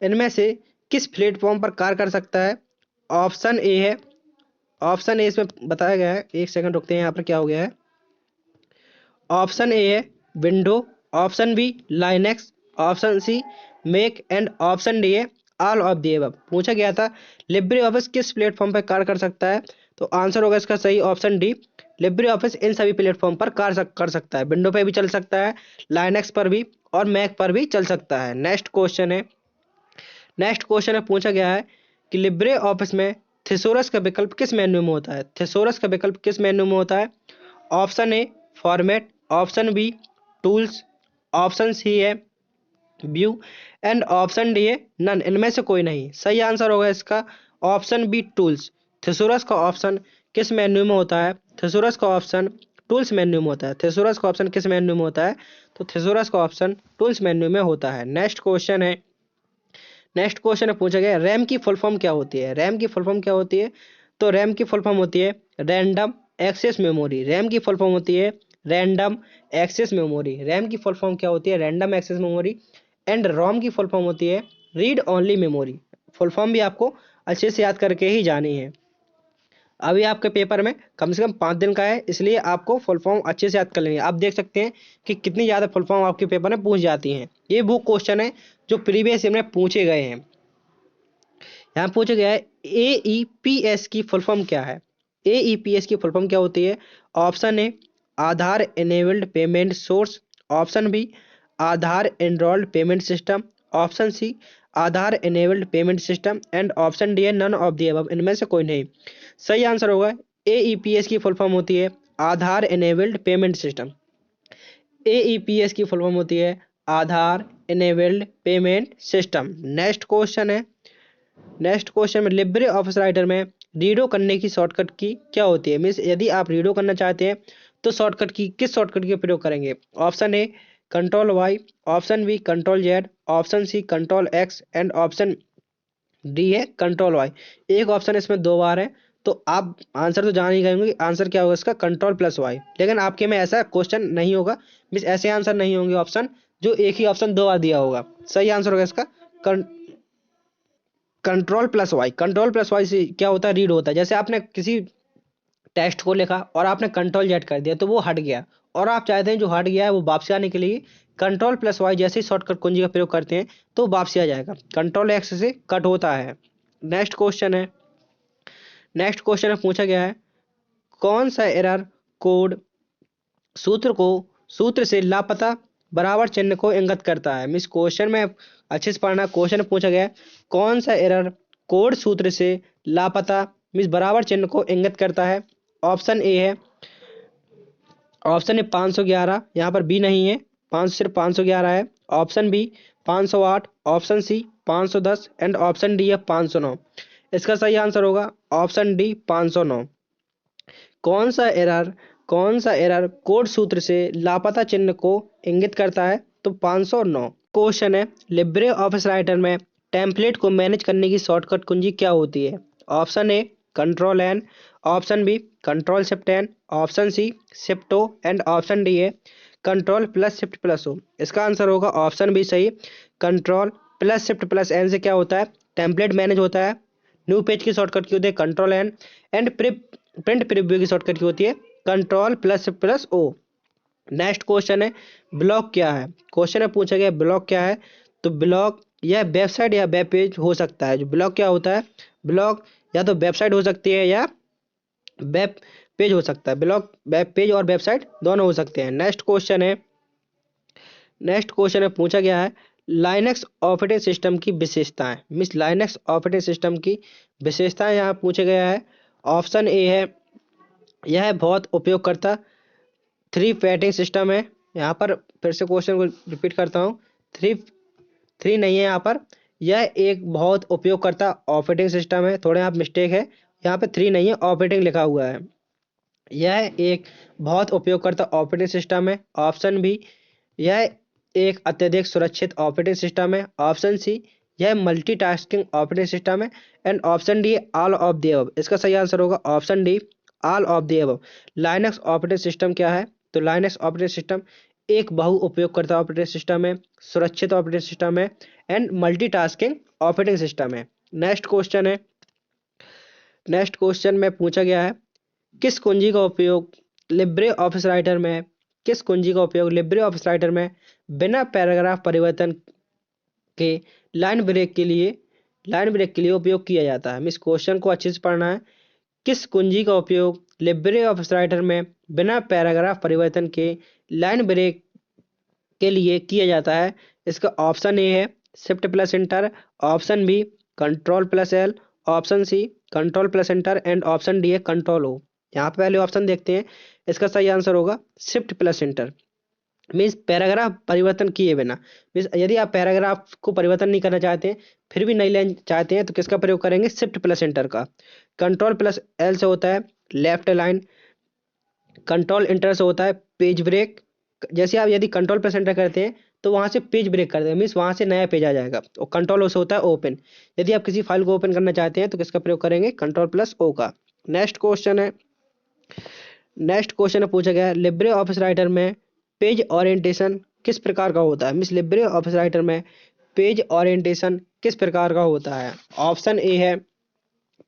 A: इनमें से किस प्लेटफॉर्म पर कार्य कर सकता है? ऑप्शन ए है, ऑप्शन ए इसमें बताया गया है, एक सेकंड रुकते हैं, यहाँ पर क्या हो गया है। ऑप्शन ए है window, option B Linux, option C Mac and option D है ऑल ऑफ दी अबव। पूछा गया था लिब्रे ऑफिस किस प्लेटफॉर्म पर कार्य कर सकता है, तो आंसर होगा इसका सही option D. Libre office in सभी प्लेटफॉर्म पर कार्य कर सकता है, विंडो पे भी चल सकता है, लाइनेक्स पर भी और मैक पर भी चल सकता है। नेक्स्ट क्वेश्चन है पूछा गया है कि लिब्रे ऑफिस में थिसोरस का विकल्प किस मेन्यू में होता है? थिसोरस का विकल्प किस मेन्यू में होता है? Option A format, option B tools, option C है व्यू एंड ऑप्शन डी है नन। इनमें से कोई नहीं। सही आंसर होगा इसका ऑप्शन बी टूल्स। थिसोरस का ऑप्शन किस मेन्यू में होता है? थिसोरस का ऑप्शन टूल्स मेन्यू में होता है। थिसोरस का ऑप्शन किस मेन्यू में होता है? तो थिसोरस का ऑप्शन टूल्स मेन्यू में होता है। नेक्स्ट क्वेश्चन है पूछा गया रैम की फुल फॉर्म क्या होती है? रैम की फुल फॉर्म क्या होती है? तो रैम की फुल फॉर्म होती है रैंडम एक्सेस मेमोरी। रैम की फुल फॉर्म होती है रैंडम एक्सेस मेमोरी। रैम की फुल फॉर्म क्या होती है? Random access memory. And ROM की फुल फॉर्म होती है read only memory. Full form भी आपको अच्छे से याद करके ही जानी है। अभी आपके पेपर में कम से कम 5 दिन का है, इसलिए आपको फुल फॉर्म अच्छे से याद कर लेंगे। आप देख सकते हैं कि कितनी ज़्यादा फुल फॉर्म आपके पेपर में पूछ जाती हैं। ये वो क्वेश्चन है जो प्रीवियस ईयर में पूछे गए हैं। यहाँ पूछा गया है AEPS की फुल फॉर्म क्या है? AEPS की फुल फॉर्म क्या होती है? Option A Aadhaar enabled payment source, option B Aadhaar enrolled payment system, option C Aadhaar enabled payment system and option D है नन ऑफ दी अबव। इनमें से कोई नहीं। सही आंसर होगा AEPS की फुल फॉर्म होती है Aadhaar enabled payment system. AEPS की फुल फॉर्म होती है Aadhaar enabled payment system. Next question में लिब्रे ऑफिस राइटर में रीडो करने की शॉर्टकट की क्या होती है? मीन्स यदि आप रीडो करना चाहते हैं तो शॉर्टकट की किस शॉर्टकट का प्रयोग करेंगे? Option A control Y, option B control Z, option C control X and option D है कंट्रोल वाई। एक ऑप्शन इसमें 2 बार है, तो आप आंसर तो जान ही गए होंगे। आंसर क्या होगा इसका? Control plus Y. लेकिन आपके में ऐसा क्वेश्चन नहीं होगा, मीन्स ऐसे आंसर नहीं होंगे ऑप्शन जो एक ही ऑप्शन 2 बार दिया होगा। सही आंसर होगा इसका control plus Y. Control plus Y से क्या होता है? रीड होता है। जैसे आपने किसी टेक्स्ट को लिखा और आपने कंट्रोल जेड कर दिया तो वो हट गया, और आप चाहते हैं जो हट गया है वो वापसी आने के लिए कंट्रोल प्लस वाई जैसे ही शॉर्टकट कुंजी का प्रयोग करते हैं तो वापसी आ जाएगा। कंट्रोल एक्स से कट होता है। नेक्स्ट क्वेश्चन है पूछा गया है कौन सा एरर कोड सूत्र से लापता बराबर चिन्ह को इंगित करता है? मीन्स क्वेश्चन में अच्छे से पढ़ना। क्वेश्चन पूछा गया है कौन सा एरर कोड सूत्र से लापता मीन्स बराबर चिन्ह को इंगित करता है? ऑप्शन ए है 511, यहाँ पर बी नहीं है, सिर्फ 511 है। Option B 508, option C 510 and option D है 509। इसका सही आंसर होगा ऑप्शन डी 509। कौन सा एरर कोड सूत्र से लापता चिन्ह को इंगित करता है? तो 509। क्वेश्चन है लिब्रे ऑफिस राइटर में टेम्पलेट को मैनेज करने की शॉर्टकट कुंजी क्या होती है? Option A control N, option B control shift N, option C shift O and option D है control plus shift plus O. इसका आंसर होगा ऑप्शन बी सही। Control plus shift plus N से क्या होता है? टेम्पलेट मैनेज होता है। न्यू पेज की शॉर्टकट की होती है control N and print preview की शॉर्टकट की होती है control plus shift plus O. Next question है ब्लॉग क्या है? क्वेश्चन में पूछा गया ब्लॉग क्या है? तो ब्लॉग यह वेबसाइट या वेब पेज हो सकता है। जो ब्लॉग क्या होता है? ब्लॉग या तो वेबसाइट हो सकती है या वेब पेज हो सकता है। ब्लॉग वेब पेज और वेबसाइट दोनों हो सकते हैं। नेक्स्ट क्वेश्चन में पूछा गया है लाइनक्स ऑपरेटिंग सिस्टम की विशेषताएं। मीन्स लाइनक्स ऑपरेटिंग सिस्टम की विशेषताएं यहाँ पूछा गया है। ऑप्शन ए है यह बहुत उपयोगकर्ता 3 पैटिंग सिस्टम है। यहाँ पर फिर से क्वेश्चन को रिपीट करता हूँ, 3 नहीं है यहाँ पर। यह एक बहुत उपयोगकर्ता ऑपरेटिंग सिस्टम है। थोड़े यहाँ मिस्टेक है, यहाँ पे 3 नहीं है, ऑपरेटिंग लिखा हुआ है। यह एक बहुत उपयोगकर्ता ऑपरेटिंग सिस्टम है। ऑप्शन बी यह एक अत्यधिक सुरक्षित ऑपरेटिंग सिस्टम है। ऑप्शन सी यह मल्टीटास्किंग ऑपरेटिंग सिस्टम है and option D all of the above. इसका सही आंसर होगा option D all of the above. Linux operating system क्या है? तो लाइनक्स ऑपरेटिंग सिस्टम एक बहु उपयोगकर्ता ऑपरेटिंग सिस्टम है, सुरक्षित ऑपरेटिंग सिस्टम है एंड मल्टीटास्किंग ऑपरेटिंग सिस्टम है। नेक्स्ट क्वेश्चन में पूछा गया है, किस कुंजी का उपयोग लिब्रे ऑफिस राइटर में किस कुंजी का उपयोग लिब्रे ऑफिस राइटर में बिना पैराग्राफ परिवर्तन के लाइन ब्रेक के लिए उपयोग किया जाता है। इस क्वेश्चन को अच्छे से पढ़ना है। किस कुंजी का उपयोग लिब्रे ऑफिस राइटर में बिना पैराग्राफ परिवर्तन के लाइन ब्रेक के लिए किया जाता है? इसका ऑप्शन ए है shift plus enter, option B control plus L, option C control plus enter and option D है कंट्रोल ओ। यहाँ पे पहले ऑप्शन देखते हैं, इसका सही आंसर होगा shift plus inter. Means paragraph परिवर्तन किए बिना। मीन्स यदि आप पैराग्राफ को परिवर्तन नहीं करना चाहते हैं, फिर भी नई लाइन चाहते हैं, तो किसका प्रयोग करेंगे? शिफ्ट प्लस इंटर का। कंट्रोल प्लस एल से होता है लेफ्ट लाइन, कंट्रोल इंटर से होता है पेज ब्रेक। जैसे आप यदि कंट्रोल प्लस एंटर करते हैं तो वहां से पेज ब्रेक कर देंगे, मीन्स वहां से नया पेज आ जाएगा। और कंट्रोल ओ से होता है ओपन। यदि आप किसी फाइल को ओपन करना चाहते हैं तो किसका प्रयोग करेंगे? कंट्रोल प्लस ओ का। नेक्स्ट क्वेश्चन है नेक्स्ट क्वेश्चन में पूछा गया है, लिब्रे ऑफिस राइटर में पेज ओरिएंटेशन किस प्रकार का होता है? मीन्स लिब्रे ऑफिस राइटर में पेज ओरिएंटेशन किस प्रकार का होता है? ऑप्शन ए है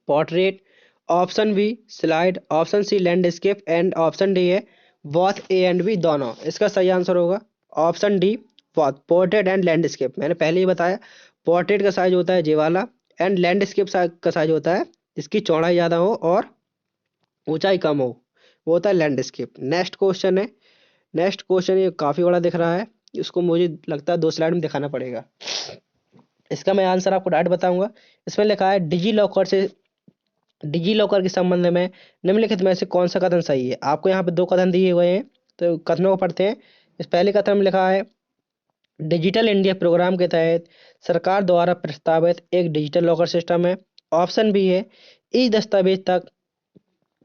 A: portrait, option B slide, option C landscape and option D है बोथ ए एंड बी दोनों। इसका सही आंसर होगा option D both, portrait and landscape. मैंने पहले ही बताया पोर्ट्रेट का साइज होता है ये वाला एंड लैंडस्केप का साइज होता है जिसकी चौड़ाई ज़्यादा हो और ऊंचाई कम हो, वो होता है लैंडस्केप। नेक्स्ट क्वेश्चन ये काफ़ी बड़ा दिख रहा है, इसको मुझे लगता है 2 स्लाइड में दिखाना पड़ेगा। इसका मैं आंसर आपको डायरेक्ट बताऊंगा। इसमें लिखा है डिजी लॉकर के संबंध में निम्नलिखित में से कौन सा कथन सही है? आपको यहाँ पे 2 कथन दिए हुए हैं, तो कथनों को पढ़ते हैं। इस पहले कथन में लिखा है डिजिटल इंडिया प्रोग्राम के तहत सरकार द्वारा प्रस्तावित एक डिजिटल लॉकर सिस्टम है। ऑप्शन बी है ई दस्तावेज तक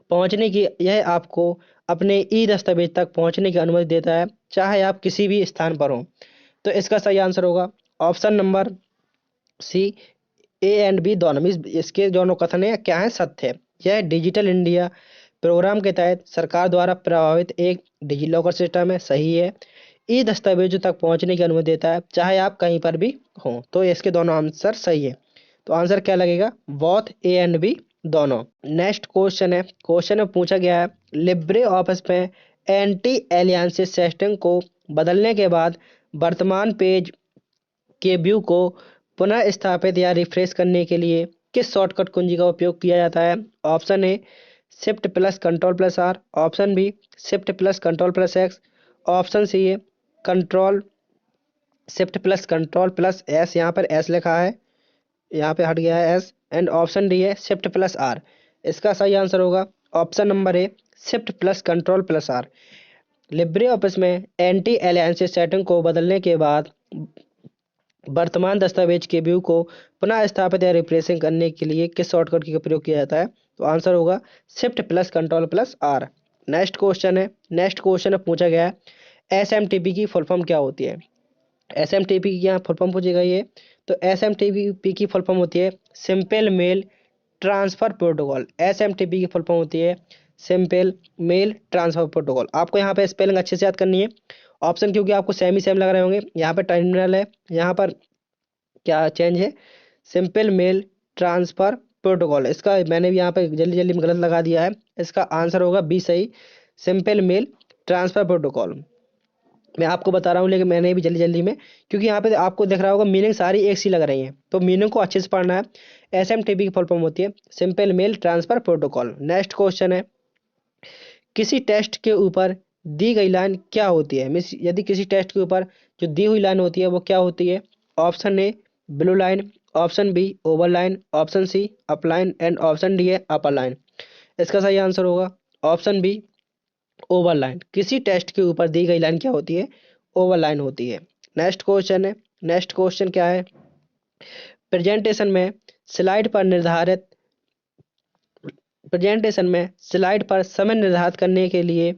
A: पहुंचने की यह आपको अपने ई दस्तावेज तक पहुंचने की अनुमति देता है, चाहे आप किसी भी स्थान पर हो। तो इसका सही आंसर होगा option number C A and B दोनों। मीन्स इसके दोनों कथन है क्या है? सत्य है। यह डिजिटल इंडिया प्रोग्राम के तहत सरकार द्वारा प्रभावित एक डिजी लॉकर सिस्टम है, सही है। ई दस्तावेजों तक पहुंचने की अनुमति देता है चाहे आप कहीं पर भी हो। तो इसके दोनों आंसर सही है। तो आंसर क्या लगेगा? बोथ ए एंड बी दोनों। नेक्स्ट क्वेश्चन में पूछा गया है लिब्रे ऑफिस में एंटी एलियासिस सेटिंग को बदलने के बाद वर्तमान पेज के व्यू को पुनः स्थापित या रिफ्रेश करने के लिए किस शॉर्टकट कुंजी का उपयोग किया जाता है? Option A shift plus control plus R, option B shift plus control plus X, option C है control shift plus control plus S, यहाँ पर एस लिखा है, यहाँ पे हट गया है एस, एंड ऑप्शन डी है शिफ्ट प्लस आर। इसका सही आंसर होगा option number A shift plus control plus R. Libre office में एंटी एलियासिस सेटिंग को बदलने के बाद वर्तमान दस्तावेज के व्यू को पुनः स्थापित या रिफ्रेशिंग करने के लिए किस शॉर्टकट का प्रयोग किया जाता है? तो आंसर होगा shift plus control plus R. Next question में पूछा गया है एसएमटीपी की फुल फॉर्म क्या होती है? एसएमटीपी की यहाँ फुल फॉर्म पूछी गई है। तो एसएमटीपी की फुल फॉर्म होती है simple mail transfer protocol. SMTP की फुल फॉर्म होती है सिंपल मेल ट्रांसफर प्रोटोकॉल। आपको यहाँ पे स्पेलिंग अच्छे से याद करनी है। ऑप्शन क्योंकि आपको सेम ही सेम लग रहे होंगे। यहाँ पर टर्मिनल है, यहाँ पर क्या चेंज है? Simple mail transfer protocol. इसका मैंने भी यहाँ पे जल्दी में गलत लगा दिया है। इसका आंसर होगा बी सही, सिंपल मेल ट्रांसफर प्रोटोकॉल। मैं आपको बता रहा हूँ लेकिन मैंने भी जल्दी में, क्योंकि यहाँ पे आपको दिख रहा होगा मीनिंग सारी एक सी लग रही हैं, तो मीनिंग को अच्छे से पढ़ना है। एसएमटीपी की फुल फॉर्म होती है simple mail transfer protocol. Next question है किसी टेस्ट के ऊपर दी गई लाइन क्या होती है? मीन्स यदि किसी टेस्ट के ऊपर जो दी हुई लाइन होती है वो क्या होती है? Option A blue line, option B over line, option C up line and option D है अपर लाइन। इसका सही आंसर होगा ऑप्शन बी ओवर लाइन। किसी टेस्ट के ऊपर दी गई लाइन क्या होती है? ओवर लाइन होती है। नेक्स्ट क्वेश्चन क्या है? प्रेजेंटेशन में स्लाइड पर समय निर्धारित करने के लिए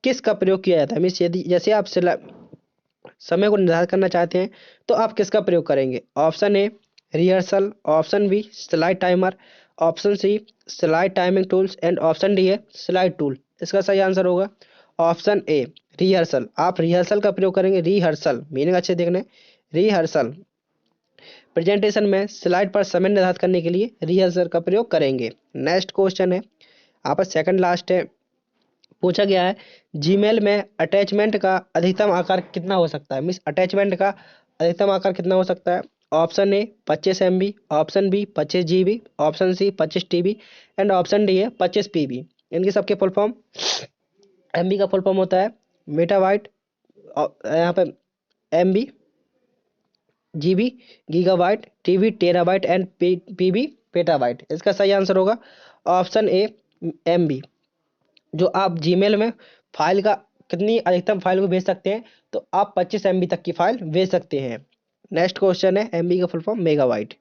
A: किसका प्रयोग किया जाता है? मीन्स यदि जैसे आप समय को निर्धारित करना चाहते हैं तो आप किसका प्रयोग करेंगे? Option A rehearsal, option B slide timer, option C slide timing tools and option D है स्लाइड टूल। इसका सही आंसर होगा ऑप्शन ए रिहर्सल, आप रिहर्सल का प्रयोग करेंगे। रिहर्सल मीनिंग अच्छे देखने, रिहर्सल प्रेजेंटेशन में स्लाइड पर समय निर्धारित करने के लिए रिहर्सल का प्रयोग करेंगे। नेक्स्ट क्वेश्चन है, यहाँ पर सेकंड लास्ट है, पूछा गया है जीमेल में अटैचमेंट का अधिकतम आकार कितना हो सकता है। मीन्स अटैचमेंट का अधिकतम आकार कितना हो सकता है। Option A 25 MB, option B 25 GB, option C 25 TB and option D है 25 PB। इनके सबके फुल फॉर्म, MB का फुल फॉर्म होता है मेटाबाइट, यहाँ पे MB GB gigabyte, TB terabyte and PB petabyte. इसका सही आंसर होगा ऑप्शन ए MB। जो आप जीमेल में फाइल का कितनी अधिकतम फाइल को भेज सकते हैं, तो आप 25 MB तक की फाइल भेज सकते हैं। नेक्स्ट क्वेश्चन है, MB का फुल फॉर्म मेगाबाइट।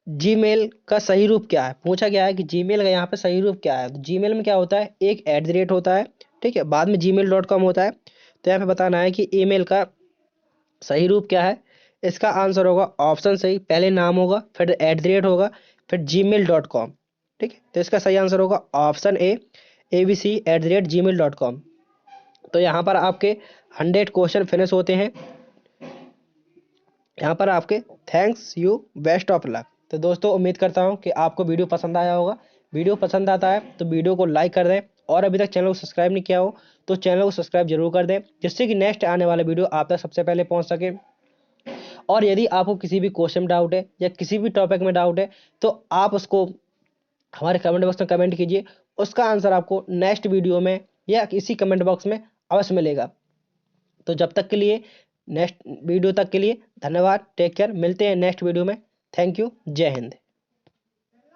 A: जीमेल का सही रूप क्या है, पूछा गया है कि जीमेल का यहाँ पे सही रूप क्या है। तो जीमेल में क्या होता है, एक @ होता है, ठीक है, बाद में gmail.com होता है। तो यहाँ पे बताना है कि ईमेल का सही रूप क्या है। इसका आंसर होगा ऑप्शन सही, पहले नाम होगा, फिर @ होगा, फिर gmail.com। ठीक है, तो इसका सही आंसर होगा ऑप्शन ए abc@gmail.com। तो यहाँ पर आपके 100 क्वेश्चन फिनिश होते हैं। यहाँ पर आपके thanks you, best of luck. तो दोस्तों उम्मीद करता हूँ कि आपको वीडियो पसंद आया होगा। वीडियो पसंद आता है तो वीडियो को लाइक कर दें, और अभी तक चैनल को सब्सक्राइब नहीं किया हो तो चैनल को सब्सक्राइब जरूर कर दें, जिससे कि नेक्स्ट आने वाला वीडियो आप तक सबसे पहले पहुँच सके। और यदि आपको किसी भी क्वेश्चन में डाउट है या किसी भी टॉपिक में डाउट है, तो आप उसको हमारे कमेंट बॉक्स में कमेंट कीजिए, उसका आंसर आपको नेक्स्ट वीडियो में या इसी कमेंट बॉक्स में अवश्य मिलेगा। तो जब तक के लिए, नेक्स्ट वीडियो तक के लिए धन्यवाद, टेक केयर, मिलते हैं नेक्स्ट वीडियो में। थैंक यू, जय हिंद।